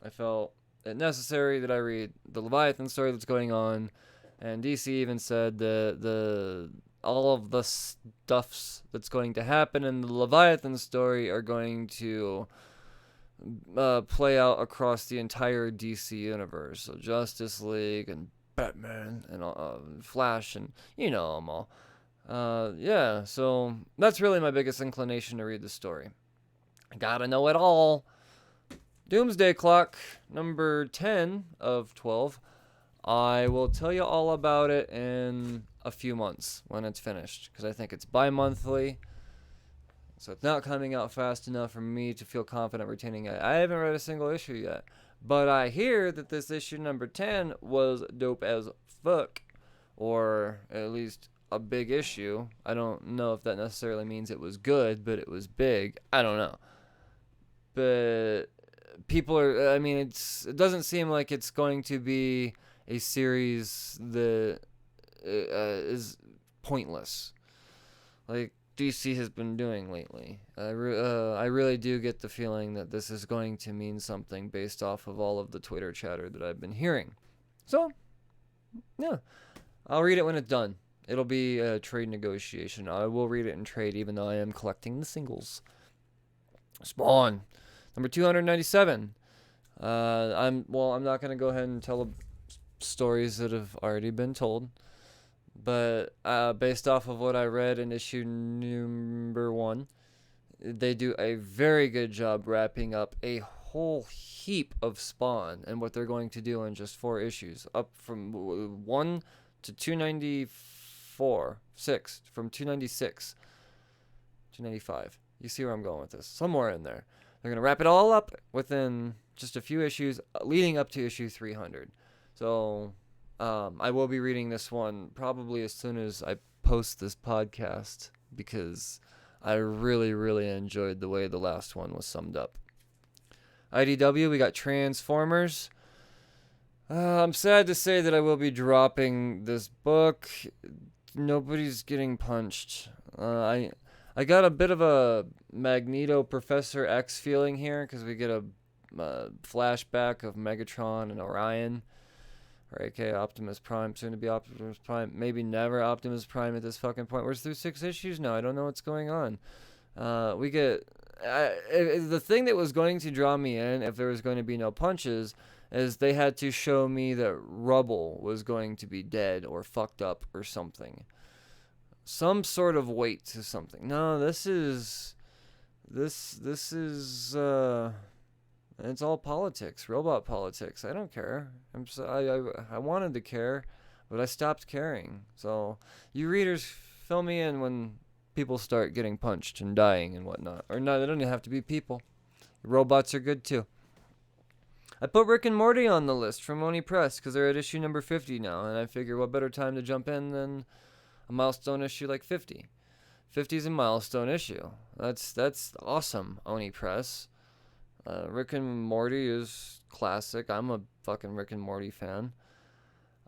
A: I felt it necessary that I read the Leviathan story that's going on, and DC even said the all of the stuffs that's going to happen in the Leviathan story are going to play out across the entire DC universe. So Justice League and Batman and Flash and them all. So that's really my biggest inclination to read the story. I gotta know it all. Doomsday Clock, number 10 of 12. I will tell you all about it in a few months when it's finished, because I think it's bi-monthly, so it's not coming out fast enough for me to feel confident retaining it. I haven't read a single issue yet, but I hear that this issue number 10 was dope as fuck, or at least a big issue. I don't know if that necessarily means it was good, but it was big. I don't know. But people are, it doesn't seem like it's going to be a series that is pointless, like DC has been doing lately. I really do get the feeling that this is going to mean something based off of all of the Twitter chatter that I've been hearing. So, yeah, I'll read it when it's done. It'll be a trade negotiation. I will read it in trade, even though I am collecting the singles. Spawn, number 297. I'm not gonna go ahead and tell stories that have already been told, but based off of what I read in issue number 1, they do a very good job wrapping up a whole heap of Spawn and what they're going to do in just 4 issues, up from 1 to 294, 6, from 296, 295. You see where I'm going with this, somewhere in there. They're going to wrap it all up within just a few issues leading up to issue 300. So I will be reading this one probably as soon as I post this podcast, because I really, really enjoyed the way the last one was summed up. IDW, we got Transformers. I'm sad to say that I will be dropping this book. Nobody's getting punched. I got a bit of a Magneto Professor X feeling here because we get a flashback of Megatron and Orion, or aka Optimus Prime, soon to be Optimus Prime, maybe never Optimus Prime at this fucking point. We're through 6 issues now. I don't know what's going on. We get the thing that was going to draw me in if there was going to be no punches is they had to show me that Rubble was going to be dead or fucked up or something. Some sort of weight to something. No, this is it's all politics, robot politics. I don't care. I wanted to care, but I stopped caring. So you readers, fill me in when people start getting punched and dying and whatnot. Or no, they don't even have to be people. Robots are good too. I put Rick and Morty on the list from Oni Press because they're at issue number 50 now, and I figure what better time to jump in than a milestone issue like 50. 50 is a milestone issue. That's awesome, Oni Press. Rick and Morty is classic. I'm a fucking Rick and Morty fan.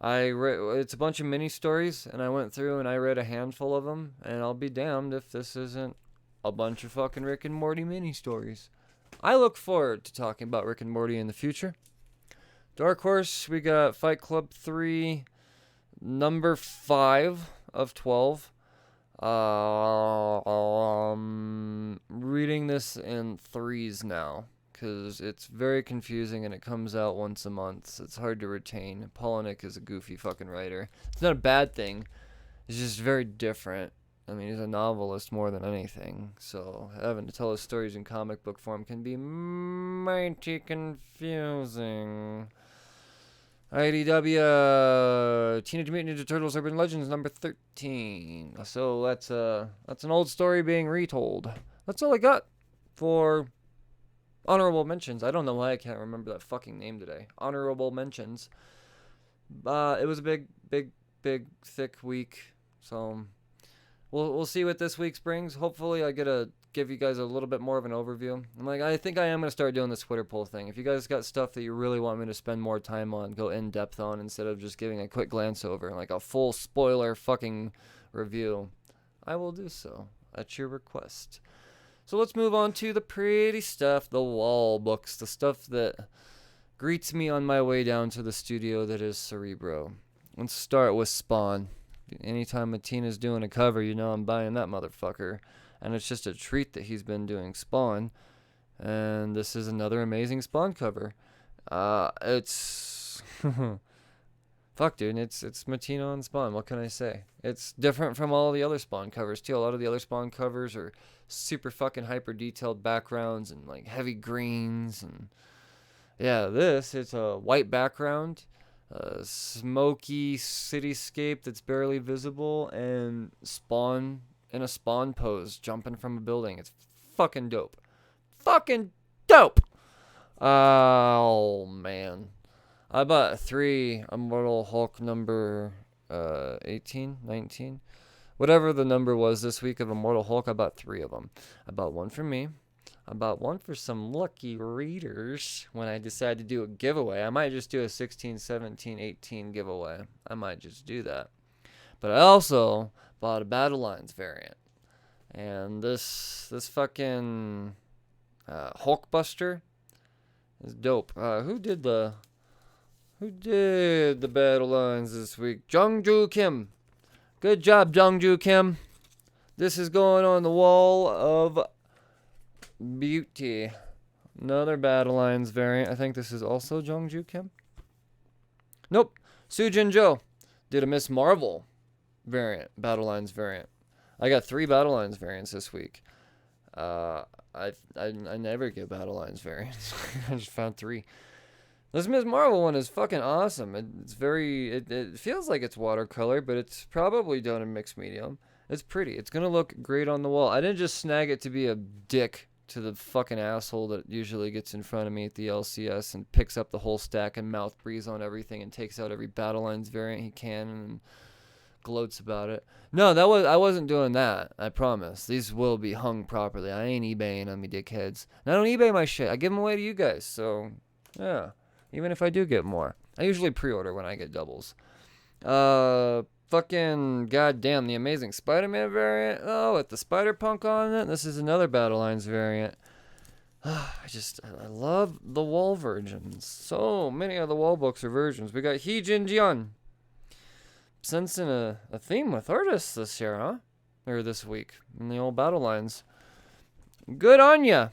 A: It's a bunch of mini stories, and I went through and I read a handful of them, and I'll be damned if this isn't a bunch of fucking Rick and Morty mini stories. I look forward to talking about Rick and Morty in the future. Dark Horse, we got Fight Club 3, number 5 of 12. Reading this in threes now because it's very confusing and it comes out once a month, so it's hard to retain. Polinick is a goofy fucking writer. It's not a bad thing. It's just very different. I mean, he's a novelist more than anything, so having to tell his stories in comic book form can be mighty confusing. IDW, Teenage Mutant Ninja Turtles Urban Legends number 13. So that's an old story being retold. That's all I got for honorable mentions. I don't know why I can't remember that fucking name today. Honorable mentions. It was a big, thick week, so we'll see what this week's brings. Hopefully I get to give you guys a little bit more of an overview. I think I am going to start doing this Twitter poll thing. If you guys got stuff that you really want me to spend more time on, go in depth on, instead of just giving a quick glance over, like a full spoiler fucking review, I will do so at your request. So let's move on to the pretty stuff, the wall books, the stuff that greets me on my way down to the studio that is Cerebro. Let's start with Spawn. Anytime Matina's doing a cover, you know I'm buying that motherfucker. And it's just a treat that he's been doing Spawn. And this is another amazing Spawn cover. It's... Fuck, dude. It's Matina on Spawn. What can I say? It's different from all the other Spawn covers, too. A lot of the other Spawn covers are super fucking hyper-detailed backgrounds and, like, heavy greens. And yeah, it's a white background, a smoky cityscape that's barely visible, and Spawn in a Spawn pose, jumping from a building. It's fucking dope. Fucking dope! Oh, man. I bought 3 Immortal Hulk number 18, 19. Whatever the number was this week of Immortal Hulk, I bought 3 of them. I bought one for me. I bought one for some lucky readers when I decide to do a giveaway. I might just do a 16, 17, 18 giveaway. I might just do that. But I also bought a Battle Lines variant. And this fucking Hulkbuster is dope. Who did the Battle Lines this week? Jungju Kim. Good job, Jungju Kim. This is going on the wall of beauty. Another Battle Lines variant. I think this is also Jungju Kim. Nope. Sujin Jo did a Miss Marvel variant, Battle Lines variant. I got 3 Battle Lines variants this week. I never get Battle Lines variants. I just found 3. This Miss Marvel one is fucking awesome. It feels like it's watercolor, but it's probably done in mixed medium. It's pretty. It's gonna look great on the wall. I didn't just snag it to be a dick to the fucking asshole that usually gets in front of me at the LCS and picks up the whole stack and mouth breathes on everything and takes out every Battle Lines variant he can and gloats about it. No, I wasn't doing that. I promise. These will be hung properly. I ain't eBaying on me dickheads. And I don't eBay my shit. I give them away to you guys. So, yeah. Even if I do get more. I usually pre-order when I get doubles. Fuck fucking goddamn, the Amazing Spider-Man variant. Oh, with the Spider-Punk on it. This is another Battle Lines variant. I love the wall versions. So many of the wall books are versions. We got Hee Jin Jian. Sensing a theme with artists this year, huh? Or this week in the old Battle Lines. Good on ya.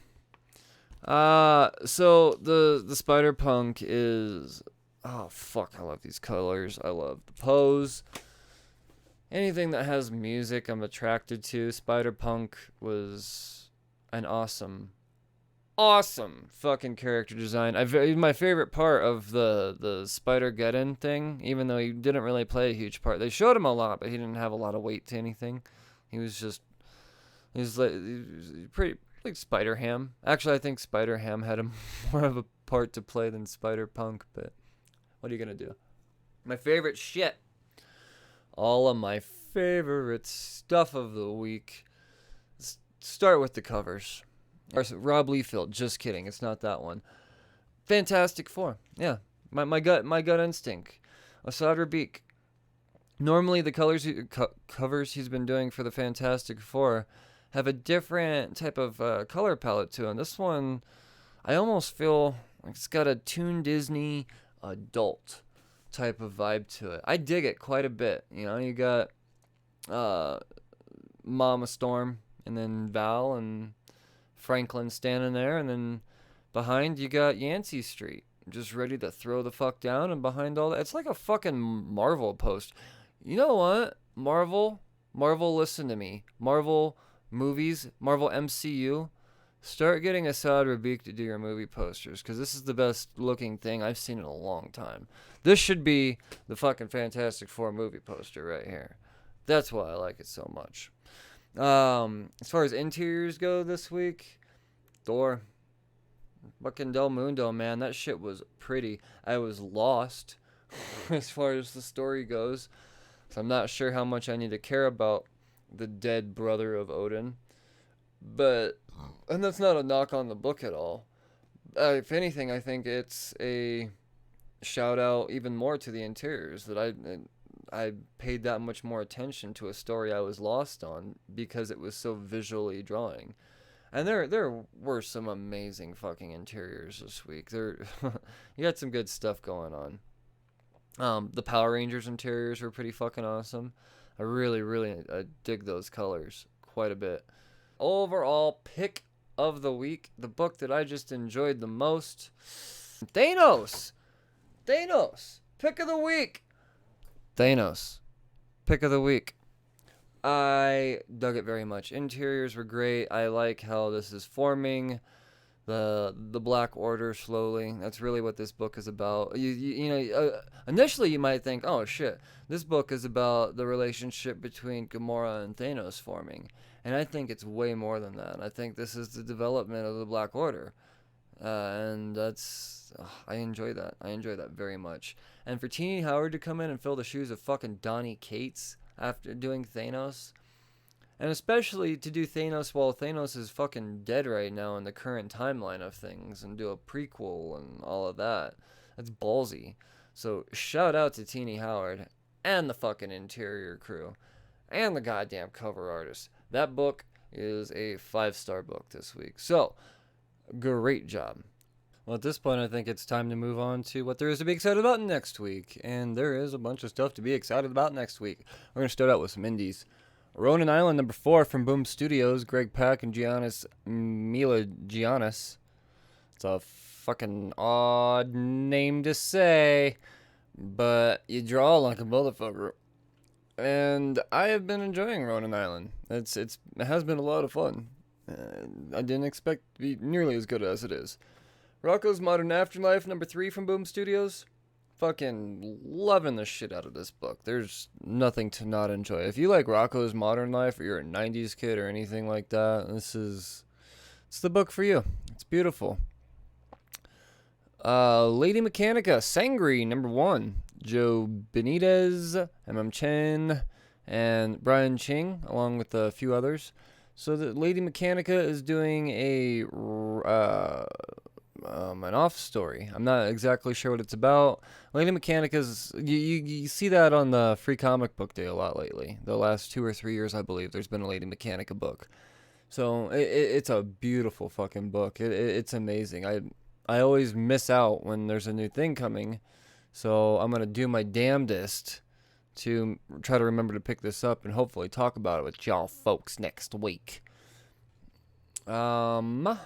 A: So the Spider-Punk is... Oh, fuck, I love these colors. I love the pose. Anything that has music I'm attracted to. Spider-Punk was an awesome fucking character design. My favorite part of the Spider-Geddon thing, even though he didn't really play a huge part. They showed him a lot, but he didn't have a lot of weight to anything. He was pretty like Spider-Ham. Actually, I think Spider-Ham had more of a part to play than Spider-Punk, but what are you going to do? My favorite shit. All of my favorite stuff of the week. Let's start with the covers. Rob Liefeld. Just kidding. It's not that one. Fantastic Four. Yeah. My gut instinct. Asad Rabik. Normally the covers he's been doing for the Fantastic Four have a different type of color palette to them. This one, I almost feel like it's got a Toon Disney adult type of vibe to it. I dig it quite a bit. You know, you got Mama Storm and then Val and Franklin standing there, and then behind you got Yancey Street just ready to throw the fuck down, and behind all that, it's like a fucking Marvel post. You know what? Marvel, listen to me. Marvel movies, Marvel MCU, start getting Asad Rabik to do your movie posters, because this is the best looking thing I've seen in a long time. This should be the fucking Fantastic Four movie poster right here. That's why I like it so much. As far as interiors go this week, Thor. Fucking Del Mundo, man. That shit was pretty. I was lost as far as the story goes. So I'm not sure how much I need to care about the dead brother of Odin. And that's not a knock on the book at all. If anything, I think it's a shout out even more to the interiors, that I paid that much more attention to a story I was lost on because it was so visually drawing. And there were some amazing fucking interiors this week. You got some good stuff going on. The Power Rangers interiors were pretty fucking awesome. I really dig those colors quite a bit. Overall pick of the week, the book that I just enjoyed the most, Thanos, pick of the week. Thanos, pick of the week. I dug it very much. Interiors were great. I like how this is forming the Black Order slowly. That's really what this book is about. Initially you might think, oh shit, this book is about the relationship between Gamora and Thanos forming. And I think it's way more than that. I think this is the development of the Black Order. And I enjoy that. I enjoy that very much. And for Teenie Howard to come in and fill the shoes of fucking Donny Cates after doing Thanos, and especially to do Thanos while Thanos is fucking dead right now in the current timeline of things, and do a prequel and all of that, that's ballsy. So shout out to Teenie Howard and the fucking interior crew and the goddamn cover artist. That book is a 5-star book this week. So great job. Well, at this point, I think it's time to move on to what there is to be excited about next week. And there is a bunch of stuff to be excited about next week. We're going to start out with some indies. Ronan Island, number 4 from Boom Studios. Greg Pak and Giannis Mila Giannis. It's a fucking odd name to say, but you draw like a motherfucker. And I have been enjoying Ronan Island. It has been a lot of fun. I didn't expect to be nearly as good as it is. Rocko's Modern Afterlife, number 3 from Boom Studios. Fucking loving the shit out of this book. There's nothing to not enjoy. If you like Rocko's Modern Life, or you're a 90s kid or anything like that, it's the book for you. It's beautiful. Lady Mechanica, Sangri, number 1. Joe Benitez, M.M. Chen, and Brian Ching, along with a few others. So the Lady Mechanica is doing a an off story. I'm not exactly sure what it's about. Lady Mechanicus, you see that on the Free Comic Book Day a lot lately. The last 2 or 3 years, I believe, there's been a Lady Mechanica book. So it's a beautiful fucking book. It's amazing. I always miss out when there's a new thing coming. So I'm going to do my damnedest to try to remember to pick this up and hopefully talk about it with y'all folks next week. There's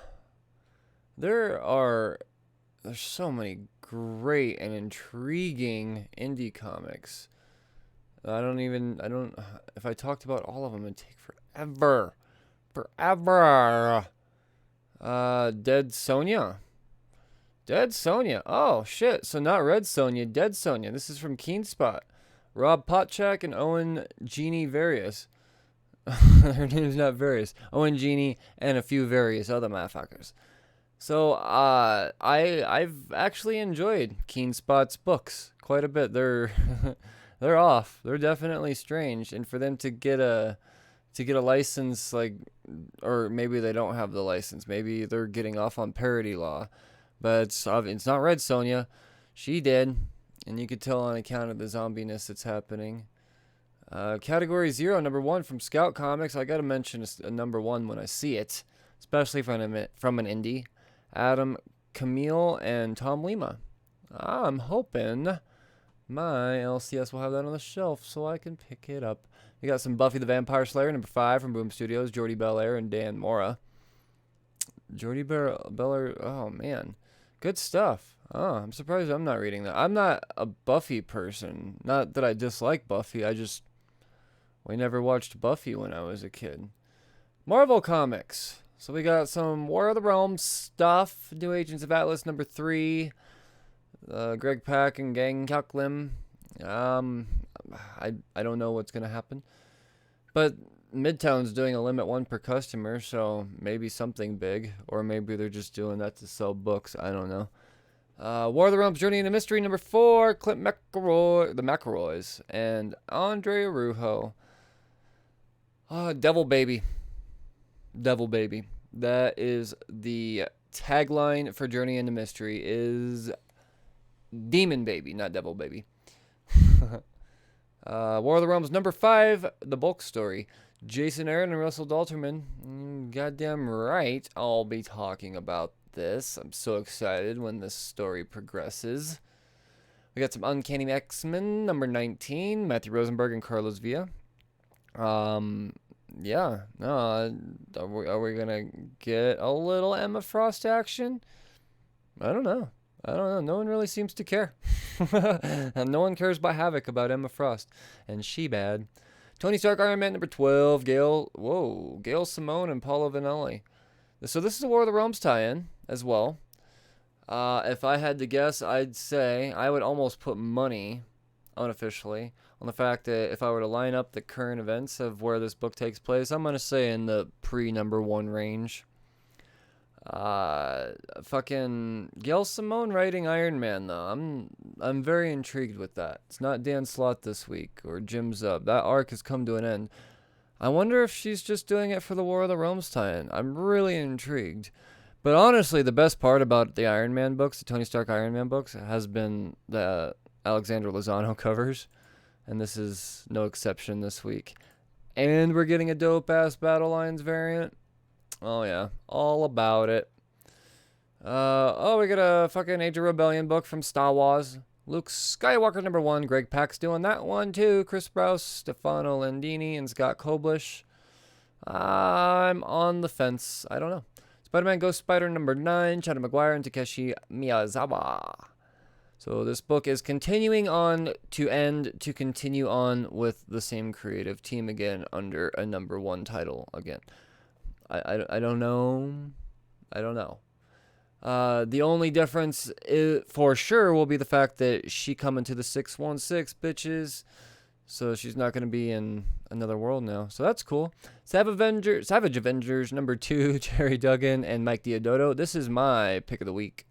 A: so many great and intriguing indie comics. If I talked about all of them, it'd take forever. Dead Sonja. Oh, shit. So not Red Sonja, Dead Sonja. This is from Keenspot. Rob Potchak and Owen Jeannie Various. Her name's not Various. Owen Jeannie and a few various other motherfuckers. So, I've actually enjoyed Keenspot's books quite a bit. They're they're off. They're definitely strange, and for them to get a license, like, or maybe they don't have the license. Maybe they're getting off on parody law, but it's not Red Sonja. She did, and you could tell on account of the zombiness that's happening. Category 0, number 1 from Scout Comics. I gotta mention a number 1 when I see it, especially from an indie. Adam Camille and Tom Lima. I'm hoping my LCS will have that on the shelf so I can pick it up. We got some Buffy the Vampire Slayer, number 5 from Boom Studios, Jordi Belair and Dan Mora. Jordi Belair, oh man, good stuff. Oh, I'm surprised I'm not reading that. I'm not a Buffy person. Not that I dislike Buffy, we never watched Buffy when I was a kid. Marvel Comics. So we got some War of the Realms stuff. New Agents of Atlas number 3. Greg Pak and Gang Kaklim. I don't know what's gonna happen, but Midtown's doing a limit 1 per customer, so maybe something big, or maybe they're just doing that to sell books. I don't know. War of the Realms Journey into Mystery number 4. Clint McElroy, the McElroys, and Andre Arujo. Devil Baby. That is the tagline for Journey into Mystery, is Demon Baby, not Devil Baby. War of the Realms number 5, the bulk story. Jason Aaron and Russell Dalterman. Goddamn right, I'll be talking about this. I'm so excited when this story progresses. We got some Uncanny X-Men number 19, Matthew Rosenberg and Carlos Villa. Yeah, no, are we gonna get a little Emma Frost action? I don't know. No one really seems to care. And no one cares about Havoc about Emma Frost. And she bad. Tony Stark Iron Man number 12. Gail Simone and Paula Vanelli. So this is a War of the Realms tie-in as well. If I had to guess, I'd say I would almost put money, unofficially, on the fact that if I were to line up the current events of where this book takes place, I'm going to say in the pre-number 1 range. Fucking Gail Simone writing Iron Man, though. I'm very intrigued with that. It's not Dan Slott this week or Jim Zub. That arc has come to an end. I wonder if she's just doing it for the War of the Realms tie-in. I'm really intrigued. But honestly, the best part about the Iron Man books, the Tony Stark Iron Man books, has been the Alexandra Lozano covers. And this is no exception this week. And we're getting a dope-ass Battle Lines variant. Oh, yeah. All about it. We got a fucking Age of Rebellion book from Star Wars. Luke Skywalker number 1. Greg Pak's doing that one, too. Chris Sprouse, Stefano Landini, and Scott Koblish. I'm on the fence. I don't know. Spider-Man Ghost Spider number 9. Chad Maguire and Takeshi Miyazawa. So this book is continuing on to continue on with the same creative team again under a number 1 title again. I don't know. The only difference for sure will be the fact that she coming to the 616 bitches. So she's not going to be in another world now. So that's cool. Savage Avengers number 2, Jerry Duggan and Mike Diodoto. This is my pick of the week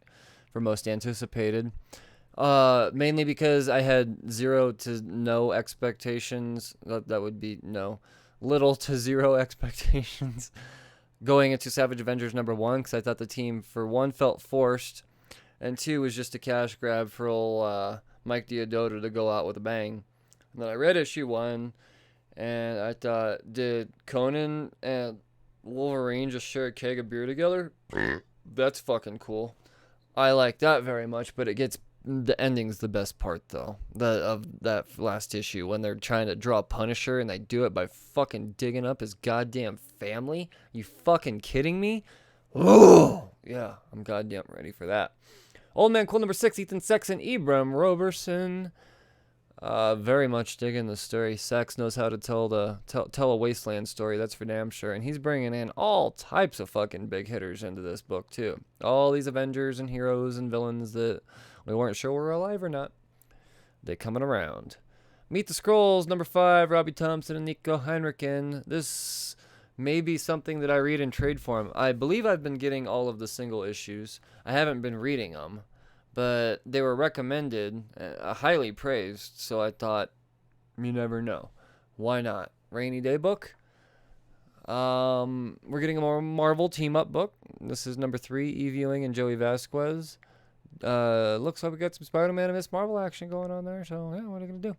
A: for most anticipated. Mainly because I had 0 to no expectations. That would be no. Little to 0 expectations going into Savage Avengers #1 because I thought the team, for one, felt forced, and two, was just a cash grab for old Mike Diodoto to go out with a bang. And then I read issue 1, and I thought, did Conan and Wolverine just share a keg of beer together? That's fucking cool. I like that very much, but the ending's the best part, though, of that last issue, when they're trying to draw Punisher, and they do it by fucking digging up his goddamn family. You fucking kidding me? Oh, yeah, I'm goddamn ready for that. Old Man Cool #6, Ethan Sachs and Ibram Roberson. Very much digging the story. Sachs knows how to tell a wasteland story, that's for damn sure. And he's bringing in all types of fucking big hitters into this book, too. All these Avengers and heroes and villains that we weren't sure were alive or not. They coming around. Meet the Skrulls, #5, Robbie Thompson and Nico Heinrichen. This may be something that I read in trade form. I believe I've been getting all of the single issues. I haven't been reading them, but they were recommended, highly praised, so I thought, you never know. Why not? Rainy day book. We're getting a more Marvel team-up book. This is #3, Eve Ewing and Joey Vasquez. Looks like we got some Spider-Man and Miss Marvel action going on there, so yeah, what are you going to do?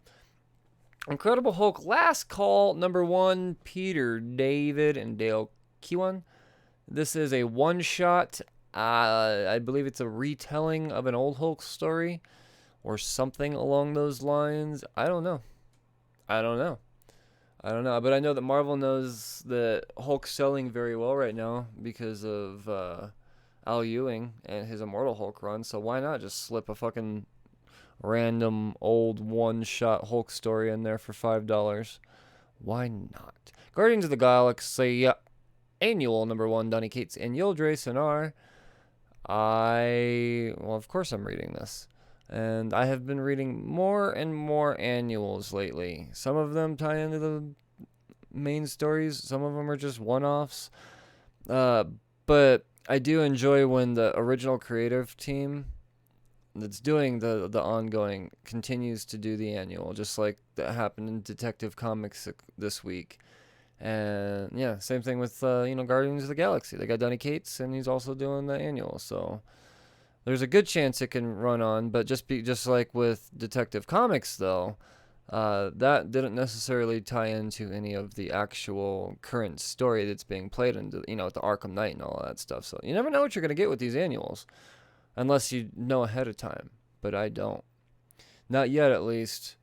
A: Incredible Hulk Last Call, #1, Peter David and Dale Keown. This is a one-shot. I believe it's a retelling of an old Hulk story or something along those lines. I don't know. But I know that Marvel knows that Hulk's selling very well right now because of Al Ewing and his Immortal Hulk run. So why not just slip a fucking random old one-shot Hulk story in there for $5? Why not? Guardians of the Galaxy Annual #1, Donny Cates and Yildre Sonar. Of course I'm reading this. And I have been reading more and more annuals lately. Some of them tie into the main stories. Some of them are just one-offs. But I do enjoy when the original creative team that's doing the ongoing continues to do the annual, just like that happened in Detective Comics this week. And yeah, same thing with Guardians of the Galaxy. They got Donny Cates, and he's also doing the annual. So there's a good chance it can run on. But just like with Detective Comics, though, that didn't necessarily tie into any of the actual current story that's being played into, with the Arkham Knight and all that stuff. So you never know what you're gonna get with these annuals, unless you know ahead of time. But I don't. Not yet, at least.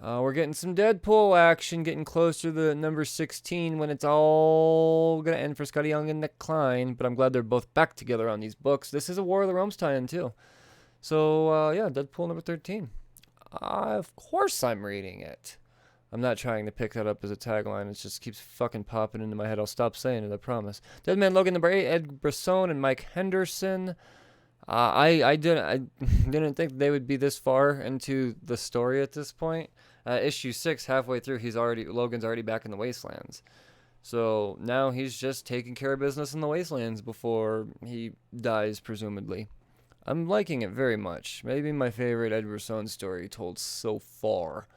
A: We're getting some Deadpool action, getting closer to the #16 when it's all going to end for Scotty Young and Nick Klein. But I'm glad they're both back together on these books. This is a War of the Realms tie-in, too. So, yeah, Deadpool #13. Of course I'm reading it. I'm not trying to pick that up as a tagline. It just keeps fucking popping into my head. I'll stop saying it, I promise. Dead Man Logan #8, Ed Brisson and Mike Henderson. I didn't think they would be this far into the story at this point. Issue 6, halfway through, Logan's already back in the Wastelands. So now he's just taking care of business in the Wastelands before he dies, presumably. I'm liking it very much. Maybe my favorite Ed Brisson story told so far.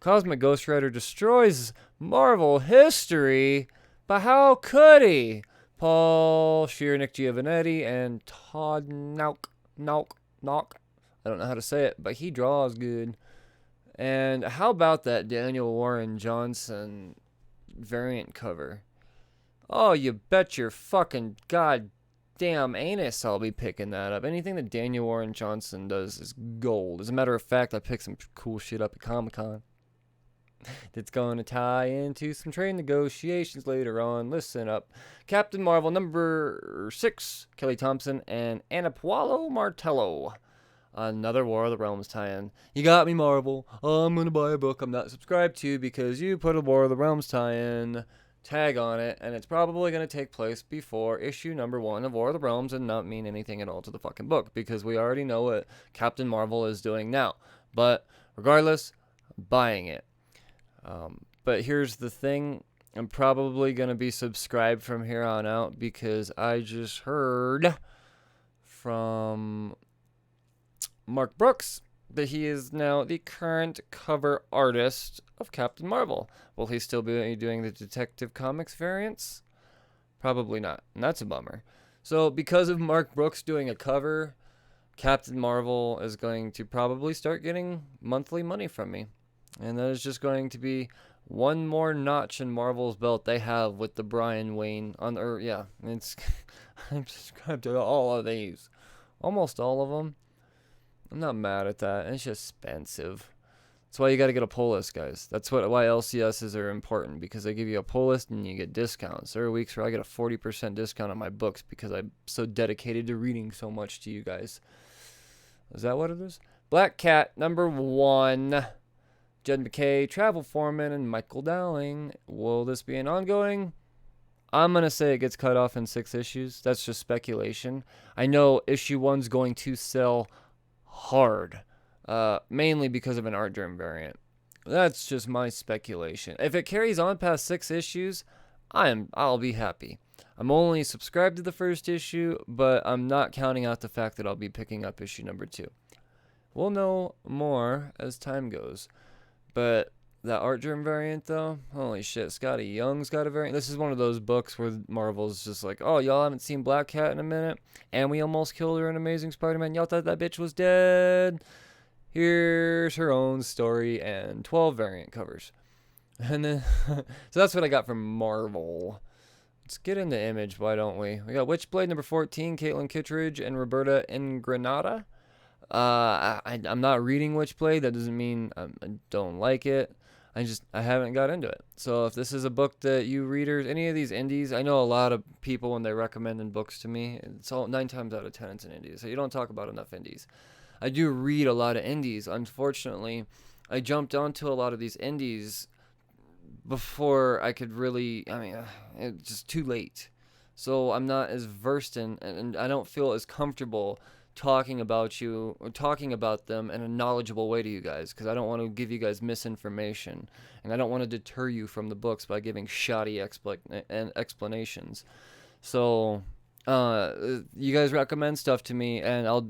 A: Cosmic Ghost Rider destroys Marvel history, but how could he? Paul Scheer, Nick Giovanetti, and Todd Nauck. I don't know how to say it, but he draws good. And how about that Daniel Warren Johnson variant cover? Oh, you bet your fucking goddamn anus I'll be picking that up. Anything that Daniel Warren Johnson does is gold. As a matter of fact, I picked some cool shit up at Comic-Con that's going to tie into some trade negotiations later on. Listen up. Captain Marvel #6, Kelly Thompson and Anna Paolo Martello. Another War of the Realms tie-in. You got me, Marvel. I'm going to buy a book I'm not subscribed to because you put a War of the Realms tie-in tag on it, and it's probably going to take place before issue #1 of War of the Realms and not mean anything at all to the fucking book because we already know what Captain Marvel is doing now. But regardless, I'm buying it. But here's the thing. I'm probably going to be subscribed from here on out because I just heard from Mark Brooks that he is now the current cover artist of Captain Marvel. Will he still be doing the Detective Comics variants? Probably not, and that's a bummer. So because of Mark Brooks doing a cover, Captain Marvel is going to probably start getting monthly money from me. And that is just going to be one more notch in Marvel's belt they have with the Brian Wayne on, or yeah, it's I'm subscribed to all of these, almost all of them. I'm not mad at that. It's just expensive. That's why you got to get a pull list, guys. That's why LCSs are important, because they give you a pull list and you get discounts. There are weeks where I get a 40% discount on my books because I'm so dedicated to reading so much to you guys. Is that what it is? Black Cat, number 1. Jed McKay, Travel Foreman, and Michael Dowling. Will this be an ongoing? I'm going to say it gets cut off in 6 issues. That's just speculation. I know issue 1's going to sell hard. Mainly because of an art germ variant. That's just my speculation. If it carries on past 6 issues, I'll be happy. I'm only subscribed to the first issue, but I'm not counting out the fact that I'll be picking up issue number 2. We'll know more as time goes. But that art germ variant, though, holy shit, Scotty Young's got a variant. This is one of those books where Marvel's just like, oh, y'all haven't seen Black Cat in a minute, and we almost killed her in Amazing Spider-Man. Y'all thought that bitch was dead. Here's her own story and 12 variant covers. And then, so that's what I got from Marvel. Let's get into Image, why don't we? We got Witchblade number 14, Caitlin Kittredge and Roberta Ingranata. I'm not reading Witchblade. That doesn't mean I don't like it. I haven't got into it. So if this is a book that you readers, any of these indies, I know a lot of people when they recommend books to me, it's all 9 times out of 10 it's an indie. So you don't talk about enough indies. I do read a lot of indies. Unfortunately, I jumped onto a lot of these indies before I could really, it's just too late. So I'm not as versed in, and I don't feel as comfortable talking about you or talking about them in a knowledgeable way to you guys, because I don't want to give you guys misinformation, and I don't want to deter you from the books by giving shoddy explanations. So you guys recommend stuff to me, and I'll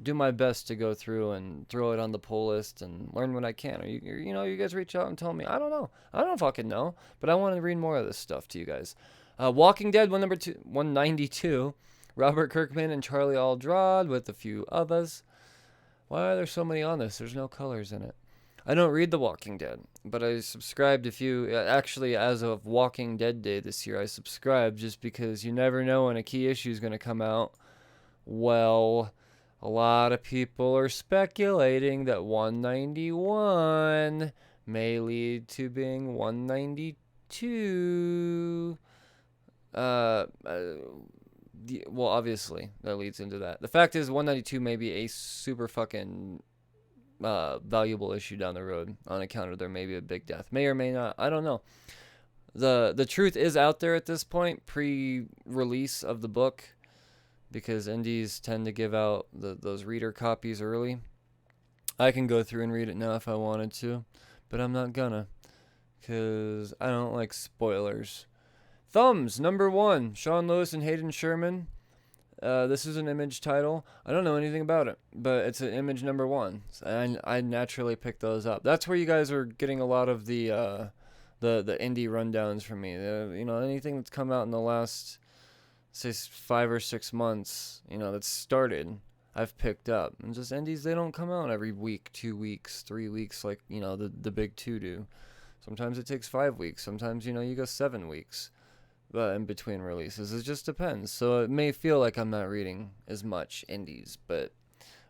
A: do my best to go through and throw it on the pull list and learn what I can. Or you guys reach out and tell me. I don't fucking know, but I want to read more of this stuff to you guys. Walking Dead 192, Robert Kirkman and Charlie Aldrad with a few others. Why are there so many on this? There's no colors in it. I don't read The Walking Dead, but I subscribed a few. Actually, as of Walking Dead Day this year, I subscribed just because you never know when a key issue is going to come out. Well, a lot of people are speculating that 191 may lead to being 192. Well, obviously, that leads into that. The fact is, 192 may be a super fucking valuable issue down the road on account of there may be a big death. May or may not. I don't know. The truth is out there at this point, pre-release of the book, because indies tend to give out those reader copies early. I can go through and read it now if I wanted to, but I'm not gonna, because I don't like spoilers. Thumbs, number 1, Sean Lewis and Hayden Sherman. This is an Image title. I don't know anything about it, but it's an Image number 1. And I naturally picked those up. That's where you guys are getting a lot of the indie rundowns from me. Anything that's come out in the last, say, 5 or 6 months, that's started, I've picked up. And just indies, they don't come out every week, 2 weeks, 3 weeks like, the big 2 do. Sometimes it takes 5 weeks. Sometimes, you go 7 weeks. In between releases. It just depends. So it may feel like I'm not reading as much indies, but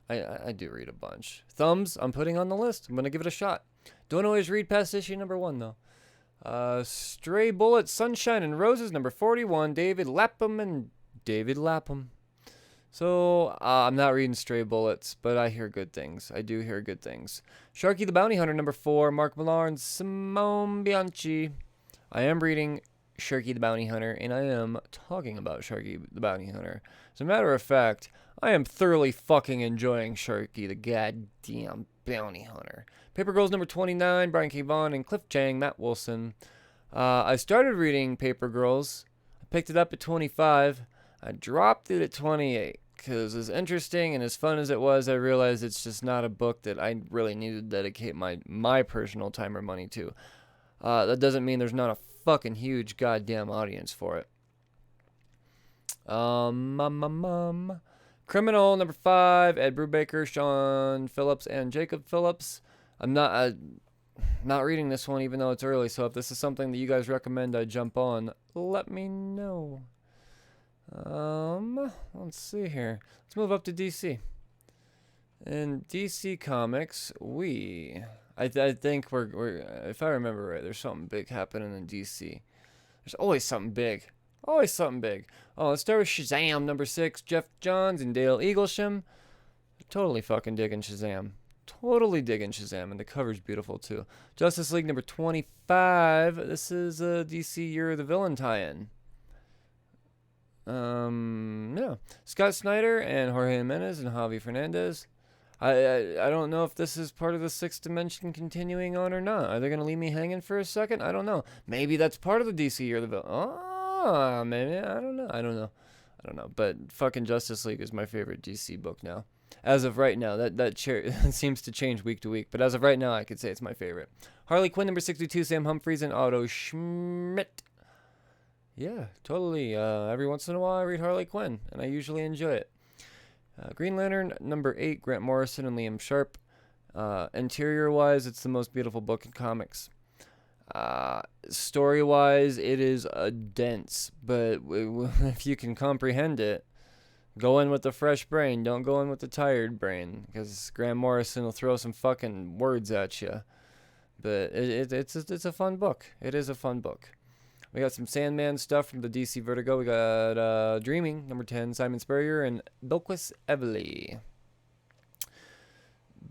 A: I do read a bunch. Thumbs, I'm putting on the list. I'm going to give it a shot. Don't always read past issue number 1, though. Stray Bullets, Sunshine and Roses, number 41, David Lapham. So, I'm not reading Stray Bullets, but I hear good things. I do hear good things. Sharky the Bounty Hunter, number 4, Mark Millar and Simone Bianchi. I am reading Sharky the Bounty Hunter, and I am talking about Sharky the Bounty Hunter. As a matter of fact, I am thoroughly fucking enjoying Sharky the goddamn Bounty Hunter. Paper Girls number 29, Brian K. Vaughan and Cliff Chang, Matt Wilson. I started reading Paper Girls. I picked it up at 25. I dropped it at 28 because as interesting and as fun as it was, I realized it's just not a book that I really need to dedicate my personal time or money to. That doesn't mean there's not a fucking huge goddamn audience for it. Criminal number 5, Ed Brubaker, Sean Phillips, and Jacob Phillips. I'm not reading this one even though it's early, so if this is something that you guys recommend I jump on, let me know. Let's see here. Let's move up to DC. In DC Comics, I think we're if I remember right, there's something big happening in DC. There's always something big. Always something big. Oh, let's start with Shazam number 6, Jeff Johns and Dale Eaglesham. Totally fucking digging Shazam. Totally digging Shazam, and the cover's beautiful too. Justice League number 25. This is a DC Year of the Villain tie-in. Yeah. Scott Snyder and Jorge Jimenez and Javi Fernandez. I don't know if this is part of the Sixth Dimension continuing on or not. Are they going to leave me hanging for a second? I don't know. Maybe that's part of the DC Year of the Villain. Oh, maybe. I don't know. But fucking Justice League is my favorite DC book now. As of right now, that seems to change week to week. But as of right now, I could say it's my favorite. Harley Quinn number 62, Sam Humphries and Otto Schmidt. Yeah, totally. Every once in a while, I read Harley Quinn, and I usually enjoy it. Green Lantern number 8, Grant Morrison and Liam Sharp. Interior-wise, it's the most beautiful book in comics. Story-wise, it is dense, but if you can comprehend it, go in with a fresh brain. Don't go in with a tired brain, because Grant Morrison will throw some fucking words at you. But it's a fun book. It is a fun book. We got some Sandman stuff from the DC Vertigo. We got Dreaming, number 10, Simon Spurrier and Bilquis Evely.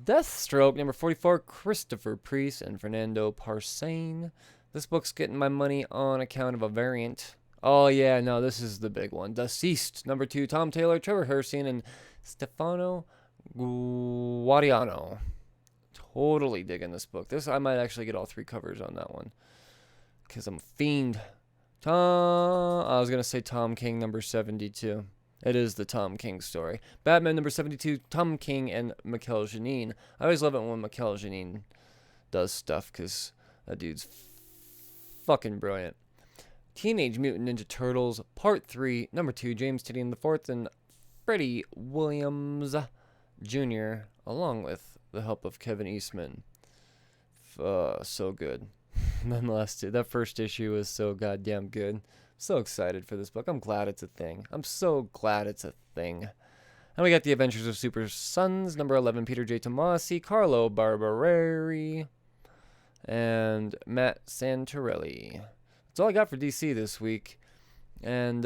A: Deathstroke, number 44, Christopher Priest and Fernando Parsane. This book's getting my money on account of a variant. Oh, yeah, no, this is the big one. Deceased, number 2, Tom Taylor, Trevor Hairsine, and Stefano Guadiano. Totally digging this book. I might actually get all 3 covers on that one, because I'm a fiend. I was going to say Tom King, number 72. It is the Tom King story. Batman, number 72, Tom King and Mikel Janin. I always love it when Mikel Janin does stuff, because that dude's fucking brilliant. Teenage Mutant Ninja Turtles, Part 3, number 2, James Tynion IV and Freddie Williams Jr., along with the help of Kevin Eastman. So good. That first issue was so goddamn good. So excited for this book. I'm glad it's a thing. I'm so glad it's a thing. And we got The Adventures of Super Sons, number 11, Peter J. Tomasi, Carlo Barbareri, and Matt Santorelli. That's all I got for DC this week. And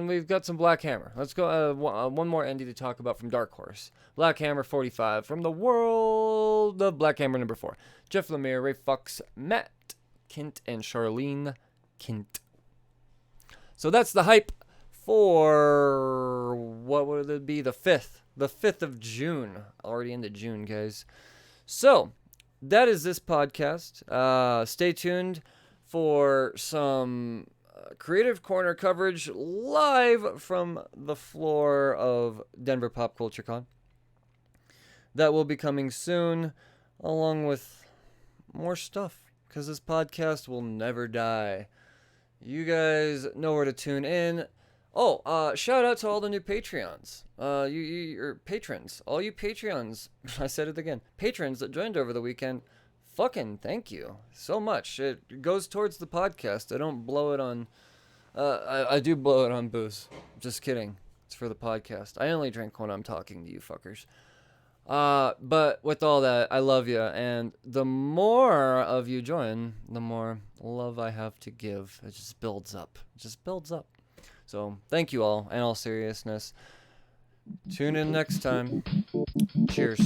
A: we've got some Black Hammer. Let's go one more indie to talk about from Dark Horse. Black Hammer 45 from the world of Black Hammer number 4. Jeff Lemire, Ray Fox, Matt Kint, and Charlene Kint. So that's the hype for what would it be? The 5th of June. Already into June, guys. So that is this podcast. Stay tuned for some Creative Corner coverage live from the floor of Denver Pop Culture Con. That will be coming soon, along with more stuff, because this podcast will never die. You guys know where to tune in. Oh, shout out to all the new Patreons. Or patrons. All you Patreons. I said it again. Patrons that joined over the weekend. Fucking thank you so much. It goes towards the podcast. I don't blow it on... I do blow it on booze. Just kidding. It's for the podcast. I only drink when I'm talking to you fuckers. But with all that, I love you. And the more of you join, the more love I have to give. It just builds up. So thank you all. In all seriousness, tune in next time. Cheers.